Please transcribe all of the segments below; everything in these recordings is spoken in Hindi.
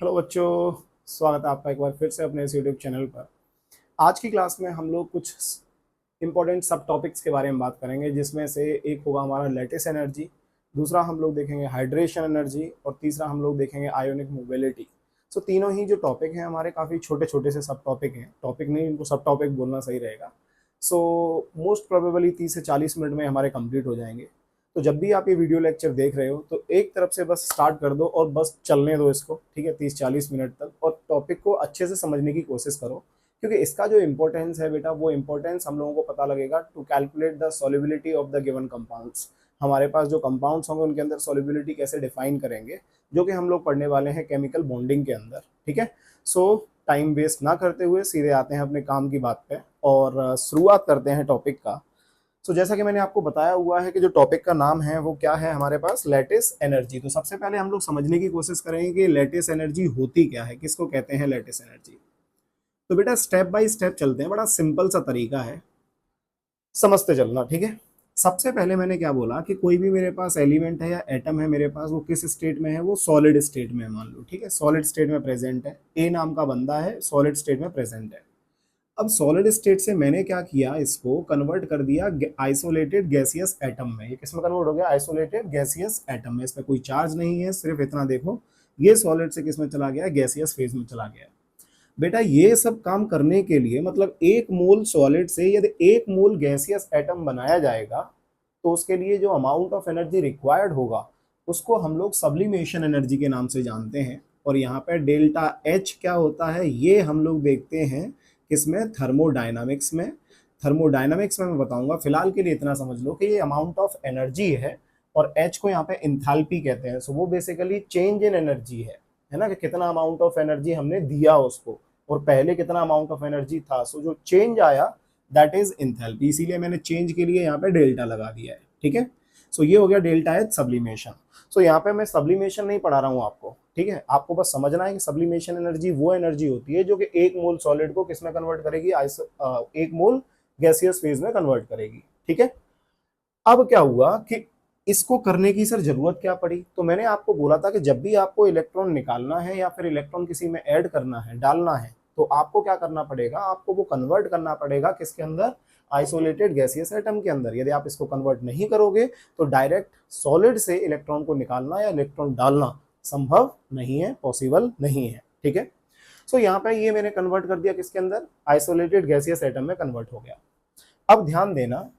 हेलो बच्चों, स्वागत है आपका एक बार फिर से अपने इस यूट्यूब चैनल पर। आज की क्लास में हम लोग कुछ इंपॉर्टेंट सब टॉपिक्स के बारे में बात करेंगे, जिसमें से एक होगा हमारा लेटिस एनर्जी, दूसरा हम लोग देखेंगे हाइड्रेशन एनर्जी और तीसरा हम लोग देखेंगे आयोनिक मोबिलिटी। सो तीनों ही जो टॉपिक हैं हमारे काफ़ी छोटे छोटे से सब टॉपिक हैं, टॉपिक नहीं इनको सब टॉपिक बोलना सही रहेगा। सो मोस्ट प्रोबेबली 30 से 40 मिनट में हमारे कंप्लीट हो जाएंगे। तो जब भी आप ये वीडियो लेक्चर देख रहे हो तो एक तरफ से बस स्टार्ट कर दो और बस चलने दो इसको, ठीक है, 30-40 मिनट तक, और टॉपिक को अच्छे से समझने की कोशिश करो, क्योंकि इसका जो इंपॉर्टेंस है बेटा, वो इंपॉर्टेंस हम लोगों को पता लगेगा to calculate the solubility of the given compounds. हमारे पास जो कंपाउंड्स होंगे उनके अंदर सॉल्युबिलिटी कैसे डिफाइन करेंगे, जो कि हम लोग पढ़ने वाले हैं केमिकल बॉन्डिंग के अंदर, ठीक है। सो टाइम वेस्ट ना करते हुए सीधे आते हैं अपने काम की बात पे और शुरुआत करते हैं टॉपिक का। जैसा कि मैंने आपको बताया हुआ है कि जो टॉपिक का नाम है वो क्या है हमारे पास, लेटिस एनर्जी। तो सबसे पहले हम लोग समझने की कोशिश करेंगे कि लेटिस एनर्जी होती क्या है, किसको कहते हैं लेटिस एनर्जी। तो बेटा स्टेप बाय स्टेप चलते हैं, बड़ा सिंपल सा तरीका है, समझते चलना, ठीक है। सबसे पहले मैंने क्या बोला कि कोई भी मेरे पास एलिमेंट है या एटम है मेरे पास, वो किस स्टेट में है, वो सॉलिड स्टेट में मान लो, ठीक है, सॉलिड स्टेट में प्रेजेंट है। ए नाम का बंदा है, सॉलिड स्टेट में प्रेजेंट है। अब सॉलिड स्टेट से मैंने क्या किया, इसको कन्वर्ट कर दिया आइसोलेटेड गैसियस एटम में। ये किसमें कन्वर्ट हो गया, आइसोलेटेड गैसियस एटम में। इसमें कोई चार्ज नहीं है, सिर्फ इतना देखो, ये सॉलिड से किसमें चला गया, गैसियस फेज में चला गया। बेटा ये सब काम करने के लिए, मतलब एक मोल सॉलिड से यदि एक मोल गैसियस एटम बनाया जाएगा, तो उसके लिए जो अमाउंट ऑफ एनर्जी रिक्वायर्ड होगा उसको हम लोग सब्लिमेशन एनर्जी के नाम से जानते हैं। और यहाँ पे डेल्टा एच क्या होता है, ये हम लोग देखते हैं किसमें, थर्मोडायनामिक्स में। थर्मोडायनामिक्स में मैं बताऊंगा, फिलहाल के लिए इतना समझ लो कि ये अमाउंट ऑफ एनर्जी है, और एच को यहाँ पे इंथैल्पी कहते हैं। सो वो बेसिकली चेंज इन एनर्जी है ना, कि कितना अमाउंट ऑफ एनर्जी हमने दिया उसको और पहले कितना अमाउंट ऑफ एनर्जी था। सो जो चेंज आया दैट इज इंथैल्पी, इसीलिए मैंने चेंज के लिए यहाँ पे डेल्टा लगा दिया है, ठीक है। सो ये हो गया डेल्टा एच सब्लिमेशन। सो यहाँ पे मैं सब्लिमेशन नहीं पढ़ा रहा हूँ आपको, ठीक है, आपको बस समझना है कि सब्लिमेशन एनर्जी वो एनर्जी होती है जो कि एक मोल सॉलिड को किसमें कन्वर्ट करेगी, एक मोल गैसियस फेज में कन्वर्ट करेगी, ठीक है। अब क्या हुआ कि इसको करने की सर जरूरत क्या पड़ी, तो मैंने आपको बोला था कि जब भी आपको इलेक्ट्रॉन निकालना है या फिर इलेक्ट्रॉन किसी में ऐड करना है, डालना है, तो आपको क्या करना पड़ेगा, आपको वो कन्वर्ट करना पड़ेगा किसके अंदर, आइसोलेटेड गैसियस एटम के अंदर। यदि आप इसको कन्वर्ट नहीं करोगे तो डायरेक्ट सॉलिड से इलेक्ट्रॉन को निकालना या इलेक्ट्रॉन डालना संभव नहीं है, पॉसिबल नहीं है, ठीक है। सो यहाँ पे ये मैंने कन्वर्ट कर दिया किसके अंदर, आइसोलेटेड गैसियस एटम में कन्वर्ट हो गया। अब ध्यान देना,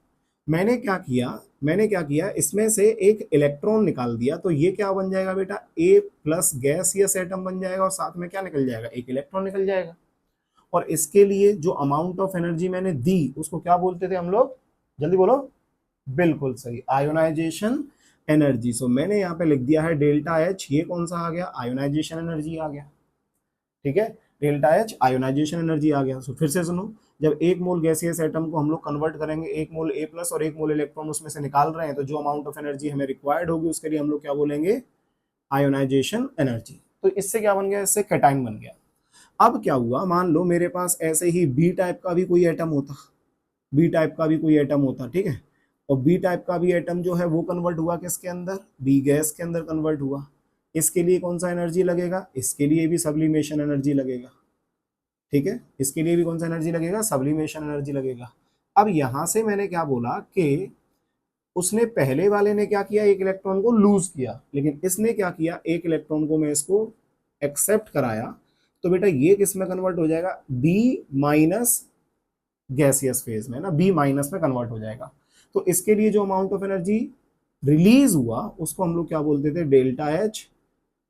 मैंने क्या किया, इसमें से एक इलेक्ट्रॉन निकाल दिया, तो ये क्या बन जाएगा बेटा, ए प्लस गैसियस एटम बन जाएगा, और साथ में क्या निकल जाएगा, एक इलेक्ट्रॉन निकल जाएगा। और इसके लिए जो अमाउंट ऑफ एनर्जी मैंने दी उसको क्या बोलते थे हम लोग, जल्दी बोलो, बिल्कुल सही, आयोनाइजेशन एनर्जी। सो मैंने यहाँ पे लिख दिया है डेल्टा एच, ये कौन सा आ गया, आयोनाइजेशन एनर्जी आ गया, ठीक है। डेल्टा एच आयोनाइजेशन एनर्जी आ गया। सो फिर से सुनो, जब एक मोल गैसियस एटम को हम लोग कन्वर्ट करेंगे, एक मोल ए प्लस और एक मोल इलेक्ट्रॉन उसमें से निकाल रहे हैं, तो जो अमाउंट ऑफ एनर्जी हमें रिक्वायर्ड होगी उसके लिए हम लोग क्या बोलेंगे, आयोनाइजेशन एनर्जी। तो इससे क्या बन गया, इससे कैटाइन बन गया। अब क्या हुआ, मान लो मेरे पास ऐसे ही बी टाइप का भी कोई एटम होता, बी टाइप का भी कोई एटम होता, ठीक है, और बी टाइप का भी एटम जो है वो कन्वर्ट हुआ किसके अंदर, बी गैस के अंदर कन्वर्ट हुआ। इसके लिए कौन सा एनर्जी लगेगा, इसके लिए भी सब्लिमेशन एनर्जी लगेगा, ठीक है, इसके लिए भी कौन सा एनर्जी लगेगा, सब्लिमेशन एनर्जी लगेगा। अब यहां से मैंने क्या बोला कि उसने पहले वाले ने क्या किया, एक इलेक्ट्रॉन को लूज किया, लेकिन इसने क्या किया, एक इलेक्ट्रॉन को मैं इसको एक्सेप्ट कराया। तो बेटा ये किस में कन्वर्ट हो जाएगा, बी माइनस गैसियस फेज में ना, बी माइनस में कन्वर्ट हो जाएगा। तो इसके लिए जो अमाउंट ऑफ एनर्जी रिलीज हुआ उसको हम लोग क्या बोलते थे, delta H,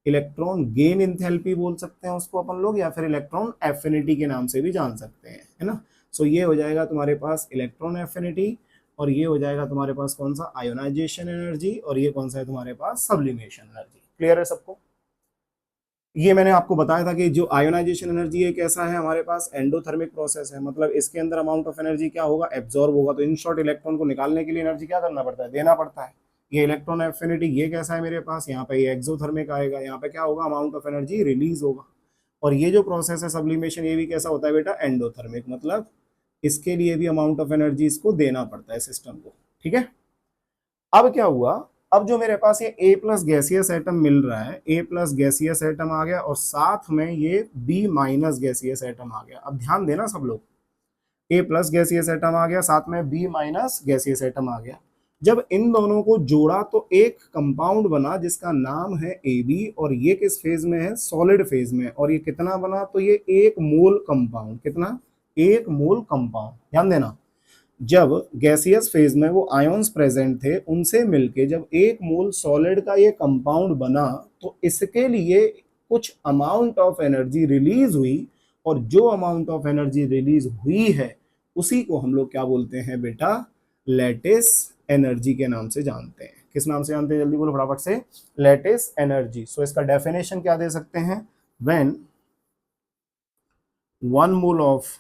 electron gain enthalpy बोल सकते हैं उसको अपन लोग, या फिर इलेक्ट्रॉन एफिनिटी के नाम से भी जान सकते हैं, है ना। सो ये हो जाएगा तुम्हारे पास इलेक्ट्रॉन एफिनिटी, और ये हो जाएगा तुम्हारे पास कौन सा, आयोनाइजेशन एनर्जी, और ये कौन सा है तुम्हारे पास, सब्लिमेशन एनर्जी। क्लियर है सबको। ये मैंने आपको बताया था कि जो आयोनाइजेशन एनर्जी है कैसा है, हमारे पास एंडोथर्मिक प्रोसेस है, मतलब इसके अंदर अमाउंट ऑफ एनर्जी क्या होगा, एब्जॉर्ब होगा। तो इन शॉर्ट इलेक्ट्रॉन को निकालने के लिए एनर्जी क्या करना पड़ता है, देना पड़ता है। ये इलेक्ट्रॉन एफिनिटी ये कैसा है मेरे पास, यहाँ पे ये एक्सोथर्मिक आएगा, यहाँ पे क्या होगा, अमाउंट ऑफ एनर्जी रिलीज होगा। और ये जो प्रोसेस है सब्लिमेशन, ये भी कैसा होता है बेटा, एंडोथर्मिक, मतलब इसके लिए भी अमाउंट ऑफ एनर्जी इसको देना पड़ता है सिस्टम को, ठीक है। अब क्या हुआ, अब जो मेरे पास ये ए प्लस गैसियस एटम मिल रहा है, ए प्लस गैसियस एटम आ गया और साथ में ये बी माइनस गैसियस एटम आ गया। अब ध्यान देना सब लोग, ए प्लस गैसियस एटम आ गया, साथ में बी माइनस गैसियस एटम आ गया। जब इन दोनों को जोड़ा तो एक कंपाउंड बना जिसका नाम है ए बी, और ये किस फेज में है, सॉलिड फेज में। और ये कितना बना, तो ये एक मोल कंपाउंड, कितना, एक मोल कंपाउंड। ध्यान देना, जब गैसियस फेज में वो आयंस प्रेजेंट थे, उनसे मिलके जब एक मोल सॉलिड का ये कंपाउंड बना, तो इसके लिए कुछ अमाउंट ऑफ एनर्जी रिलीज हुई, और जो अमाउंट ऑफ एनर्जी रिलीज हुई है उसी को हम लोग क्या बोलते हैं बेटा, लैटिस एनर्जी के नाम से जानते हैं। किस नाम से जानते हैं, जल्दी बोलो फटाफट से, लैटिस एनर्जी। सो इसका डेफिनेशन क्या दे सकते हैं, when one mole of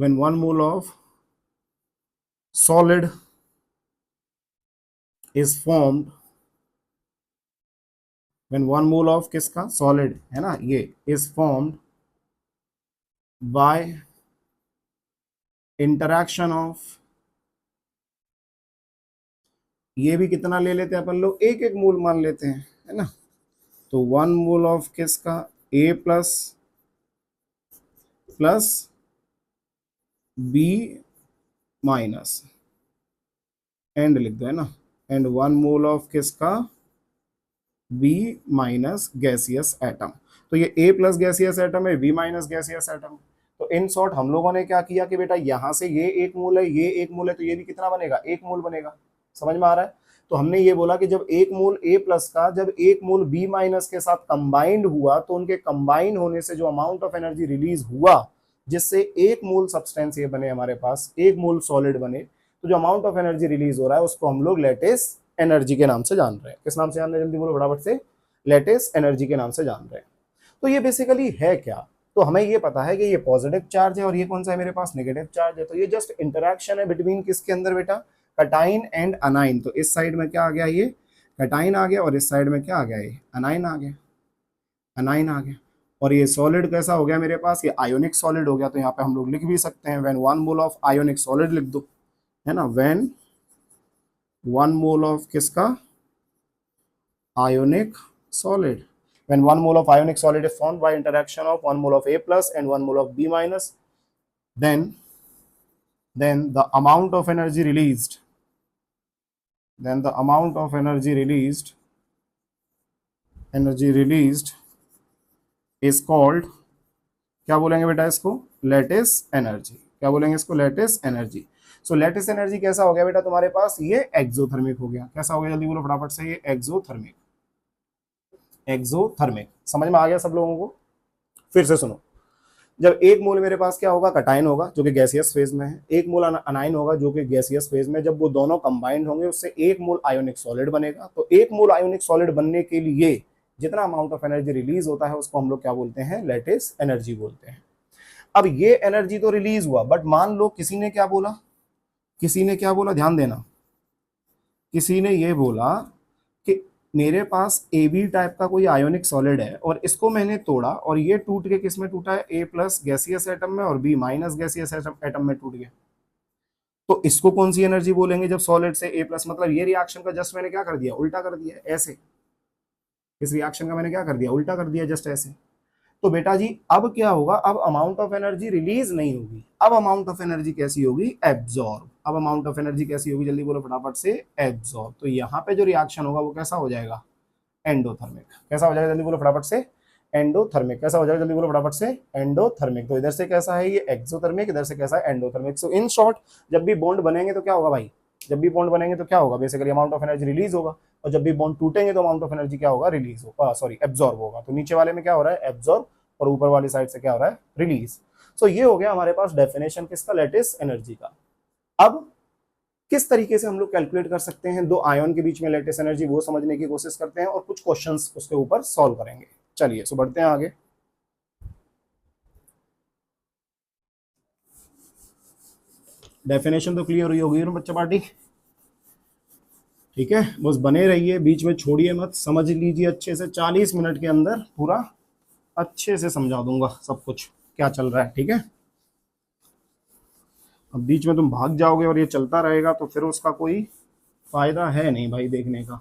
when 1 mole of solid is formed, when 1 mole of किसका, solid है ना, ये is formed by interaction of, ये भी कितना ले लेते हैं अपन लोग, एक एक मोल मान लेते हैं, है ना। तो 1 mole of किसका, A plus plus B minus, and लिख दो, है ना, एंड 1 mole ऑफ किसका, बी माइनस गैसियस एटम। तो ये ए प्लस गैसियस एटम है, बी माइनस गैसियस एटम। तो इन शॉर्ट हम लोगों ने क्या किया कि बेटा यहां से ये एक मोल है, ये एक मोल है, तो ये भी कितना बनेगा, एक मोल बनेगा। समझ में आ रहा है। तो हमने ये बोला कि जब एक मोल ए प्लस का जब एक मोल बी माइनस के साथ कंबाइंड हुआ, तो उनके कंबाइन होने से जो अमाउंट ऑफ एनर्जी रिलीज हुआ, जिससे एक मोल सब्सटेंस ये बने हमारे पास, एक मोल सॉलिड बने, तो जो अमाउंट ऑफ एनर्जी रिलीज हो रहा है उसको हम लोग लैटिस एनर्जी के नाम से जान रहे हैं। किस नाम से जान रहे हैं, जल्दी बोलो फटाफट से, लैटिस एनर्जी के नाम से जान रहे हैं। तो ये बेसिकली है क्या, तो हमें ये पता है कि ये पॉजिटिव चार्ज है और ये कौन सा है मेरे पास, नेगेटिव चार्ज है। तो ये जस्ट इंटरैक्शन है बिटवीन किसके अंदर बेटा, कटाइन एंड अनाइन। तो इस साइड में क्या आ गया, ये कटाइन आ गया, और इस साइड में क्या आ गया, ये अनाइन आ गया, अनाइन आ गया। और ये सॉलिड कैसा हो गया मेरे पास, ये आयोनिक सॉलिड हो गया। तो यहाँ पे हम लोग लिख भी सकते हैं when 1 mole of ionic solid लिख दो, है ना, व्हेन 1 मोल ऑफ किसका, ionic solid, when 1 mole of ionic solid is formed by interaction of 1 mole of A plus and 1 mole of B minus, then the amount of energy released, is called, क्या बोलेंगे बेटा इसको, लैटिस एनर्जी। क्या बोलेंगे इसको, लैटिस एनर्जी। सो लैटिस एनर्जी कैसा हो गया बेटा तुम्हारे पास, ये एक्सोथर्मिक हो गया। कैसा हो गया, जल्दी बोलो फटाफट से, ये एक्सोथर्मिक, एक्सोथर्मिक। समझ में आ गया सब लोगों को। फिर से सुनो, जब एक मोल मेरे पास क्या होगा, कटाइन होगा जो कि गैसियस फेज में है, एक मोल अनाइन होगा जो कि गैसियस फेज में, जब वो दोनों कंबाइंड होंगे उससे एक मोल आयोनिक सॉलिड बनेगा। तो एक मोल आयोनिक सॉलिड बनने के लिए जितना अमाउंट ऑफ एनर्जी रिलीज होता है उसको हम लोग क्या बोलते हैं, लैटिस एनर्जी बोलते हैं। अब ये एनर्जी तो रिलीज हुआ, बट मान लो किसी ने क्या बोला, किसी ने क्या बोला, ध्यान देना, किसी ने ये बोला कि मेरे पास ए बी टाइप का कोई आयोनिक सॉलिड है और इसको मैंने तोड़ा और ये टूट के किस में टूटा है, ए प्लस गैसियस एटम में और बी माइनस गैसियस एटम में टूट गया। तो इसको कौन सी एनर्जी बोलेंगे, जब सॉलिड से ए प्लस, मतलब ये रिएक्शन का जस्ट मैंने क्या कर दिया, उल्टा कर दिया, ऐसे, इस रिएक्शन का मैंने क्या कर दिया, उल्टा कर दिया, जस्ट ऐसे। तो बेटा जी अब क्या होगा, अब अमाउंट ऑफ एनर्जी रिलीज नहीं होगी, अब अमाउंट ऑफ एनर्जी कैसी होगी, एब्जॉर्ब। अब अमाउंट ऑफ एनर्जी कैसी होगी, जल्दी बोलो फटाफट से, एब्जॉर्ब। तो यहाँ पे जो रिएक्शन होगा वो कैसा हो जाएगा, एंडोथर्मिक। कैसा हो जाएगा, जल्दी बोलो फटाफट से, एंडोथर्मिक। कैसा हो जाएगा, जल्दी बोलो फटाफट से, एंडोथर्मिक। तो इधर से कैसा है ये एक्सोथर्मिक, इधर से कैसा है एंडोथर्मिक। सो इन शॉर्ट जब भी बॉन्ड बनेंगे तो क्या होगा भाई, जब भी बॉन्ड बनेंगे तो क्या होगा, basically amount of energy release होगा, और जब भी बॉन्ड टूटेंगे तो अमाउंट ऑफ एनर्जी क्या होगा, रिलीज होगा, सॉरी एब्जॉर्ब होगा। तो नीचे वाले में क्या हो रहा है, एब्जॉर्ब, और ऊपर वाली साइड से क्या हो रहा है, रिलीज। सो ये हो गया हमारे पास डेफिनेशन किसका, लैटिस एनर्जी का। अब किस तरीके से हम लोग कैलकुलेट कर सकते हैं दो आयन के बीच में लैटिस एनर्जी, वो समझने की कोशिश करते हैं और कुछ क्वेश्चंस उसके ऊपर सॉल्व करेंगे। चलिए सो बढ़ते हैं आगे। डेफिनेशन तो क्लियर हुई होगी ना बच्चा पार्टी, ठीक है, बस बने रहिए, बीच में छोड़िए मत, समझ लीजिए अच्छे से, 40 मिनट के अंदर पूरा अच्छे से समझा दूंगा सब कुछ क्या चल रहा है, ठीक है। अब बीच में तुम भाग जाओगे और ये चलता रहेगा तो फिर उसका कोई फायदा है नहीं भाई देखने का,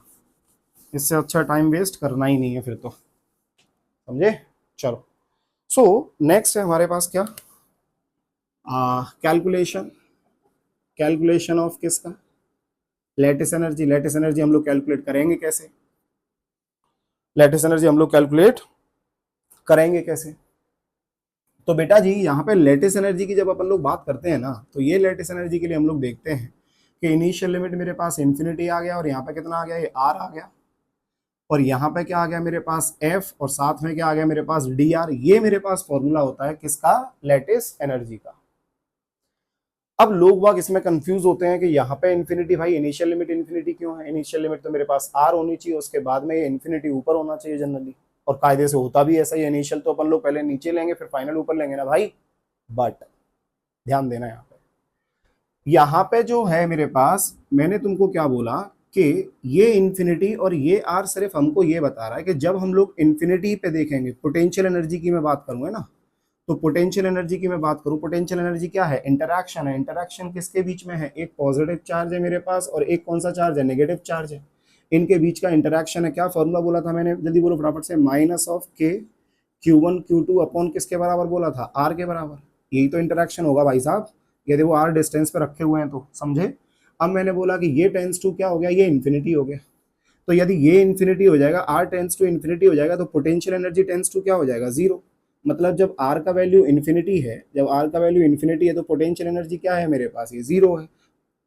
इससे अच्छा टाइम वेस्ट करना ही नहीं है फिर तो, समझे। चलो, सो नेक्स्ट है हमारे पास क्या, कैलकुलेशन, कैलकुलेशन ऑफ किसका, लेटिस एनर्जी। लेटिस एनर्जी हम लोग कैलकुलेट करेंगे कैसे, लेटिस एनर्जी हम लोग कैलकुलेट करेंगे कैसे। तो बेटा जी यहाँ पे लेटिस एनर्जी की जब अपन लोग बात करते हैं ना, तो ये लेटिस एनर्जी के लिए हम लोग देखते हैं कि इनिशियल लिमिट मेरे पास इन्फिनिटी आ गया, और यहाँ पे कितना आ गया, ये आर आ गया, और यहाँ पे क्या आ गया मेरे पास एफ, और साथ में क्या आ गया मेरे पास डी आर। ये मेरे पास फॉर्मूला होता है किसका, लेटिस एनर्जी का। अब लोग बाग इसमें कंफ्यूज होते हैं कि यहाँ पे इन्फिनिटी, भाई इनिशियल लिमिट इन्फिनिटी क्यों है, इनिशियल लिमिट तो मेरे पास आर होनी चाहिए, उसके बाद में ये इन्फिनिटी ऊपर होना चाहिए जनरली, और कायदे से होता भी ऐसा ही, इनिशियल तो अपन लोग पहले नीचे लेंगे फिर फाइनल ऊपर लेंगे ना भाई। बट ध्यान देना यहाँ पे जो है मेरे पास, मैंने तुमको क्या बोला कि ये इन्फिनिटी और ये आर सिर्फ हमको ये बता रहा है कि जब हम लोग इन्फिनिटी पे देखेंगे, पोटेंशियल एनर्जी की मैं बात करूंगा ना, तो पोटेंशियल एनर्जी की मैं बात करूं, पोटेंशियल एनर्जी क्या है, इंटरैक्शन है। इंटरैक्शन किसके बीच में है, एक पॉजिटिव चार्ज है मेरे पास और एक कौन सा चार्ज है, नेगेटिव चार्ज है। इनके बीच का इंटरैक्शन है। क्या फॉर्मूला बोला था मैंने, जल्दी बोलो फटाफट से, माइनस ऑफ के Q1 Q2 अपॉन किसके बराबर बोला था, आर के बराबर। यही तो इंटरैक्शन होगा भाई साहब, ये देखो आर डिस्टेंस पे रखे हुए हैं तो समझे। अब मैंने बोला कि ये टेंस टू क्या हो गया, ये इन्फिनिटी हो गया, तो यदि ये इन्फिनिटी हो जाएगा, आर टेंस टू इन्फिनिटी हो जाएगा, तो पोटेंशियल एनर्जी टेंस टू क्या हो जाएगा, जीरो। मतलब जब आर का वैल्यू इन्फिनिटी है, जब आर का वैल्यू इन्फिनिटी है तो पोटेंशियल एनर्जी क्या है मेरे पास, ये जीरो है।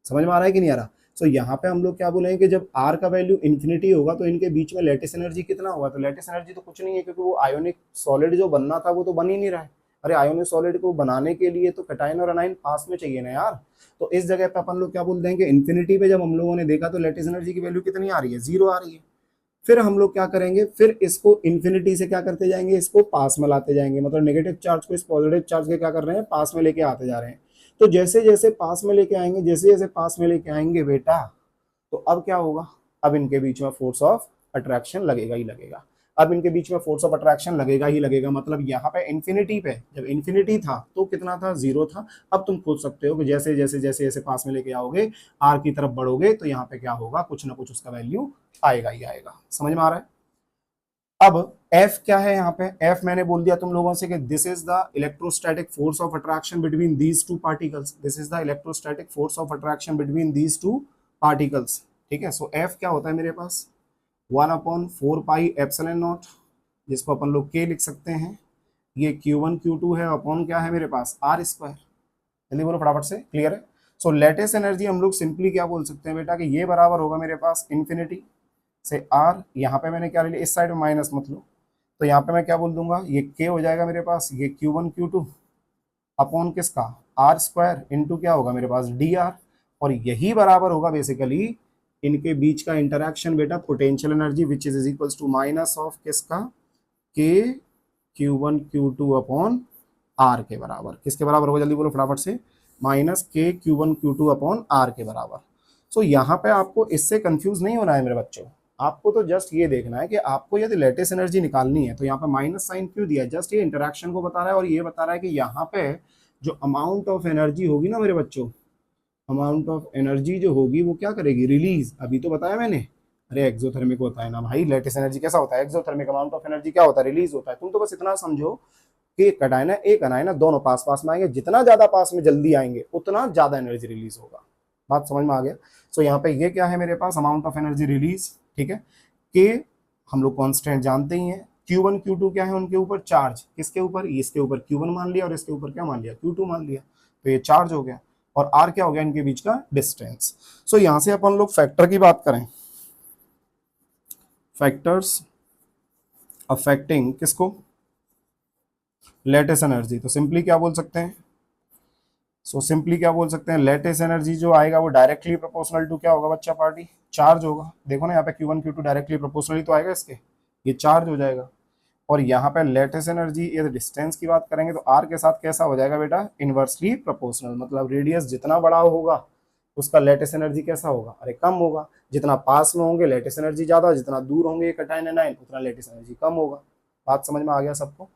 समझ में आ रहा है कि नहीं आ रहा। सो यहाँ पे हम लोग क्या बोलेंगे कि जब आर का वैल्यू इन्फिनिटी होगा तो इनके बीच में लेटिस एनर्जी कितना होगा, तो लेटिस एनर्जी तो कुछ नहीं है, क्योंकि वो आयोनिक सॉलिड जो बनना था वो तो बन ही नहीं रहा है। अरे आयोनिक सॉलिड को बनाने के लिए तो कैटायन और एनायन पास में चाहिए ना यार। तो इस जगह पे अपन लोग क्या बोल देंगे, इन्फिनिटी पे जब हम लोगों ने देखा तो लेटिस एनर्जी की वैल्यू कितनी आ रही है, जीरो आ रही है। फिर हम लोग क्या करेंगे, फिर इसको इन्फिनिटी से क्या करते जाएंगे, इसको पास में लाते जाएंगे, मतलब नेगेटिव चार्ज को इस पॉजिटिव चार्ज के क्या कर रहे हैं, पास में लेके आते जा रहे हैं। तो जैसे जैसे पास में लेके आएंगे, जैसे जैसे पास में लेके आएंगे बेटा, तो अब क्या होगा, अब इनके बीच में फोर्स ऑफ अट्रैक्शन लगेगा ही लगेगा। अब इनके बीच में फोर्स ऑफ अट्रैक्शन लगेगा ही लगेगा, मतलब यहाँ पे इन्फिनिटी पे जब इन्फिनिटी था तो कितना था, जीरो था। अब तुम सोच सकते हो कि जैसे जैसे जैसे जैसे पास में लेके आओगे, आर की तरफ बढ़ोगे, तो यहाँ पे क्या होगा, कुछ ना कुछ उसका वैल्यू आएगा ही आएगा। समझ में आ रहा है। अब F क्या है यहाँ पे, F मैंने बोल दिया तुम लोगों से कि this is the electrostatic force of attraction between these two particles, this is the electrostatic force of attraction between these two particles. ठीक है, सो F क्या होता है मेरे पास, 1/4πε0, जिसको अपन लोग K लिख सकते हैं। ये Q1 Q2 है, अपॉन क्या है मेरे पास, आर स्क्वायर। जल्दी बोलो फटाफट से, क्लियर है। सो लेटेस्ट एनर्जी हम लोग सिंपली क्या बोल सकते हैं बेटा, कि ये बराबर होगा मेरे पास इन्फिनिटी से आर, यहाँ पे मैंने क्या ले लिया, इस साइड में माइनस मत लो, तो यहाँ पे मैं क्या बोल दूंगा, ये के हो जाएगा मेरे पास, ये Q1 Q2 अपॉन किसका, आर स्क्वायर इंटू क्या होगा मेरे पास, डी आर। और यही बराबर होगा बेसिकली इनके बीच का इंटरैक्शन बेटा, potential energy which is equals to minus of किसका, K Q1 Q2 upon are के बराबर। किसके बराबर होगा, जल्दी बोलो फटाफट से, माइनस के Q1 Q2 अपॉन आर के बराबर। सो यहाँ पे आपको इससे कंफ्यूज नहीं होना है मेरे बच्चों, आपको तो जस्ट ये देखना है कि आपको यदि लेटेस्ट एनर्जी निकालनी है तो यहाँ पे माइनस साइन क्यों दिया है, जस्ट ये इंटरैक्शन को बता रहा है, और ये बता रहा है कि यहाँ पे जो अमाउंट ऑफ एनर्जी होगी ना मेरे बच्चों, अमाउंट ऑफ एनर्जी जो होगी वो क्या करेगी, रिलीज। अभी तो बताया मैंने, अरे एक्सोथर्मिक होता है ना भाई, लेटेस्ट एनर्जी कैसा होता है, एक्सोथर्मिक, अमाउंट ऑफ एनर्जी क्या होता है, रिलीज होता है। तुम तो बस इतना समझो कि एक कैटायन है, एक एनायन है, दोनों पास पास में आएंगे, जितना ज्यादा पास में जल्दी आएंगे उतना ज्यादा एनर्जी रिलीज होगा। बात समझ में आ गया। सो यहाँ पे ये क्या है मेरे पास, अमाउंट ऑफ एनर्जी रिलीज। ठीक है, के हम लोग कांस्टेंट जानते ही हैं, Q1 Q2 क्या है उनके ऊपर चार्ज, किसके ऊपर, इसके ऊपर Q1 मान लिया और इसके ऊपर क्या मान लिया, Q2 मान लिया, तो ये चार्ज हो गया। और R क्या हो गया, इनके बीच का डिस्टेंस। सो यहाँ से अपन लोग फैक्टर की बात करें, फैक्टर्स अफेक्टिंग किसको, लेटेस्ट एनर्जी, तो सिंपली क्या बोल सकते हैं, सिंपली क्या बोल सकते हैं, लेटेस्ट एनर्जी जो आएगा वो डायरेक्टली प्रोपोर्शनल टू क्या होगा बच्चा पार्टी, चार्ज होगा। देखो ना यहाँ पे Q1 Q2 डायरेक्टली प्रोपोर्शनली तो आएगा इसके, ये चार्ज हो जाएगा। और यहाँ पे लेटेस्ट एनर्जी, ये डिस्टेंस की बात करेंगे तो आर के साथ कैसा हो जाएगा बेटा, इनवर्सली प्रोपोर्शनल, मतलब रेडियस जितना बड़ा होगा उसका लेटेस्ट एनर्जी कैसा होगा, अरे कम होगा। जितना पास में होंगे लेटेस्ट एनर्जी ज्यादा, जितना दूर होंगे कैटायन एनायन उतना लेटेस्ट एनर्जी कम होगा। बात समझ में आ गया सबको।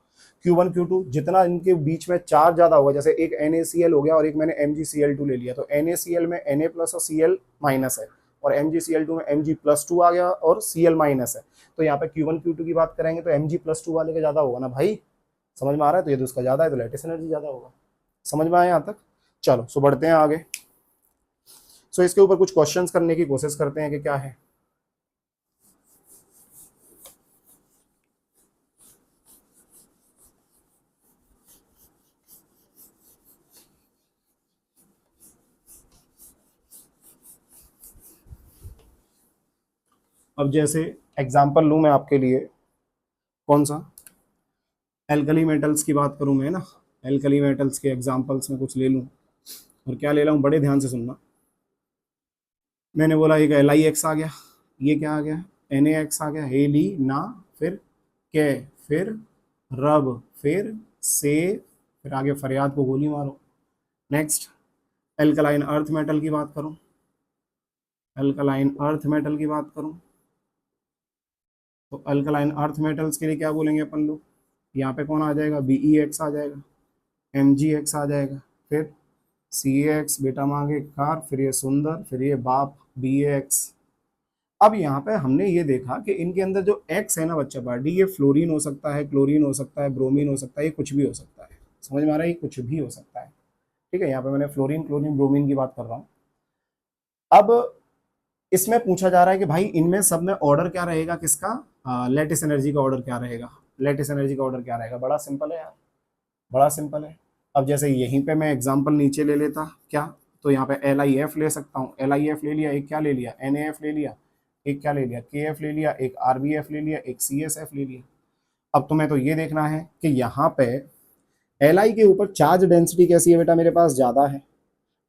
Q1 Q2 जितना इनके बीच में चार्ज ज्यादा होगा, जैसे एक NaCl हो गया और एक मैंने MgCl2 ले लिया, तो NaCl में Na प्लस और Cl माइनस है, और MgCl2 में Mg+2 आ गया और Cl माइनस है, तो यहाँ पे Q1 Q2 की बात करेंगे तो Mg+2 वाले का ज़्यादा होगा ना भाई, समझ में आ रहा है, तो ये तो उसका ज़्यादा है तो लेटेस्ट एनर्जी ज़्यादा होगा। समझ में आया यहाँ तक? चलो सो बढ़ते हैं आगे। सो इसके ऊपर कुछ क्वेश्चंस करने की कोशिश करते हैं कि क्या है। अब जैसे एग्जांपल लूं मैं आपके लिए, कौन सा, एल्कली मेटल्स की बात करूं मैं ना, एल्कली मेटल्स के एग्जांपल्स में कुछ ले लूं, और क्या ले लूं, बड़े ध्यान से सुनना। मैंने बोला एक LiX आ गया, ये क्या आ गया, NaX आ गया, हेली ना, फिर के, फिर रब, फिर से, फिर आगे फरियाद को गोली मारो। नेक्स्ट एल्कलाइन अर्थ मेटल की बात करूं, अल्कलाइन अर्थ मेटल की बात करूं तो अल्कलाइन अर्थ मेटल्स के लिए क्या बोलेंगे अपन लोग, यहाँ पे कौन आ जाएगा, BeX आ जाएगा, MgX आ जाएगा, फिर CaX बेटा मांगे कार, फिर ये सुंदर, फिर ये बाप BaX। अब यहाँ पे हमने ये देखा कि इनके अंदर जो X है ना बच्चा पार्टी, ये फ्लोरीन हो सकता है, क्लोरीन हो सकता है, ब्रोमीन हो सकता है, ये कुछ भी हो सकता है। समझ में आ रहा है, ये कुछ भी हो सकता है। ठीक है, यहाँ पे मैंने फ्लोरीन, क्लोरीन, ब्रोमीन की बात कर रहा हूँ। अब इसमें पूछा जा रहा है कि भाई इनमें सब में ऑर्डर क्या रहेगा किसका, लेटिस एनर्जी का ऑर्डर क्या रहेगा, लेटिस एनर्जी का ऑर्डर क्या रहेगा, बड़ा सिंपल है यार, बड़ा सिंपल है। अब जैसे यहीं पे मैं एग्जांपल नीचे ले लेता क्या, तो यहाँ पे LiF ले सकता हूँ, LiF ले लिया, एक क्या ले लिया, NaF ले लिया, एक क्या ले लिया, KF ले लिया, एक RBF ले लिया, एक CSF ले लिया। अब तुम्हें तो ये देखना है कि यहाँ पे Li के ऊपर चार्ज डेंसिटी कैसी है बेटा, मेरे पास ज़्यादा है।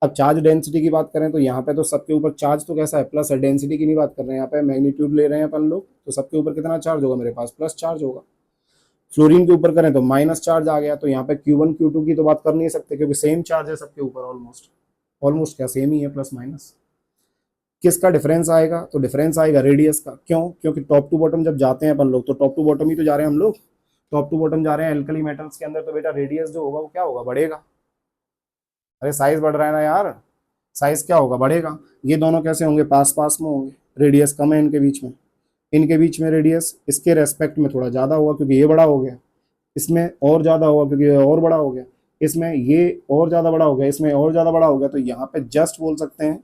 अब चार्ज डेंसिटी की बात करें तो यहाँ पे तो सबके ऊपर चार्ज तो कैसा है, प्लस है, डेंसिटी की नहीं बात कर रहे हैं, यहाँ पे मैग्नीट्यूड ले रहे हैं अपन लोग, तो सबके ऊपर कितना चार्ज होगा, मेरे पास प्लस चार्ज होगा। फ्लोरीन के ऊपर करें तो माइनस चार्ज आ गया, तो यहाँ पे Q1 Q2 की तो बात कर नहीं सकते क्योंकि सेम चार्ज है सबके ऊपर, ऑलमोस्ट, ऑलमोस्ट क्या सेम ही है, प्लस माइनस। किसका डिफरेंस आएगा, तो डिफरेंस आएगा रेडियस का, क्यों, क्योंकि टॉप टू बॉटम जब जाते हैं अपन लोग तो टॉप टू बॉटम ही तो जा रहे हैं हम लोग, टॉप टू बॉटम जा रहे हैं एल्कली मेटल्स के अंदर, तो बेटा रेडियस जो होगा वो क्या होगा, बढ़ेगा। अरे साइज बढ़ रहा है ना यार, साइज क्या होगा, बढ़ेगा। ये दोनों कैसे होंगे, पास पास में होंगे, रेडियस कम है इनके बीच में, इनके बीच में रेडियस इसके रेस्पेक्ट में थोड़ा ज़्यादा होगा क्योंकि ये बड़ा हो गया, इसमें और ज़्यादा होगा क्योंकि ये और बड़ा हो गया, इसमें ये और ज़्यादा बड़ा हो गया, इसमें और ज़्यादा बड़ा हो गया, तो यहाँ पे जस्ट बोल सकते हैं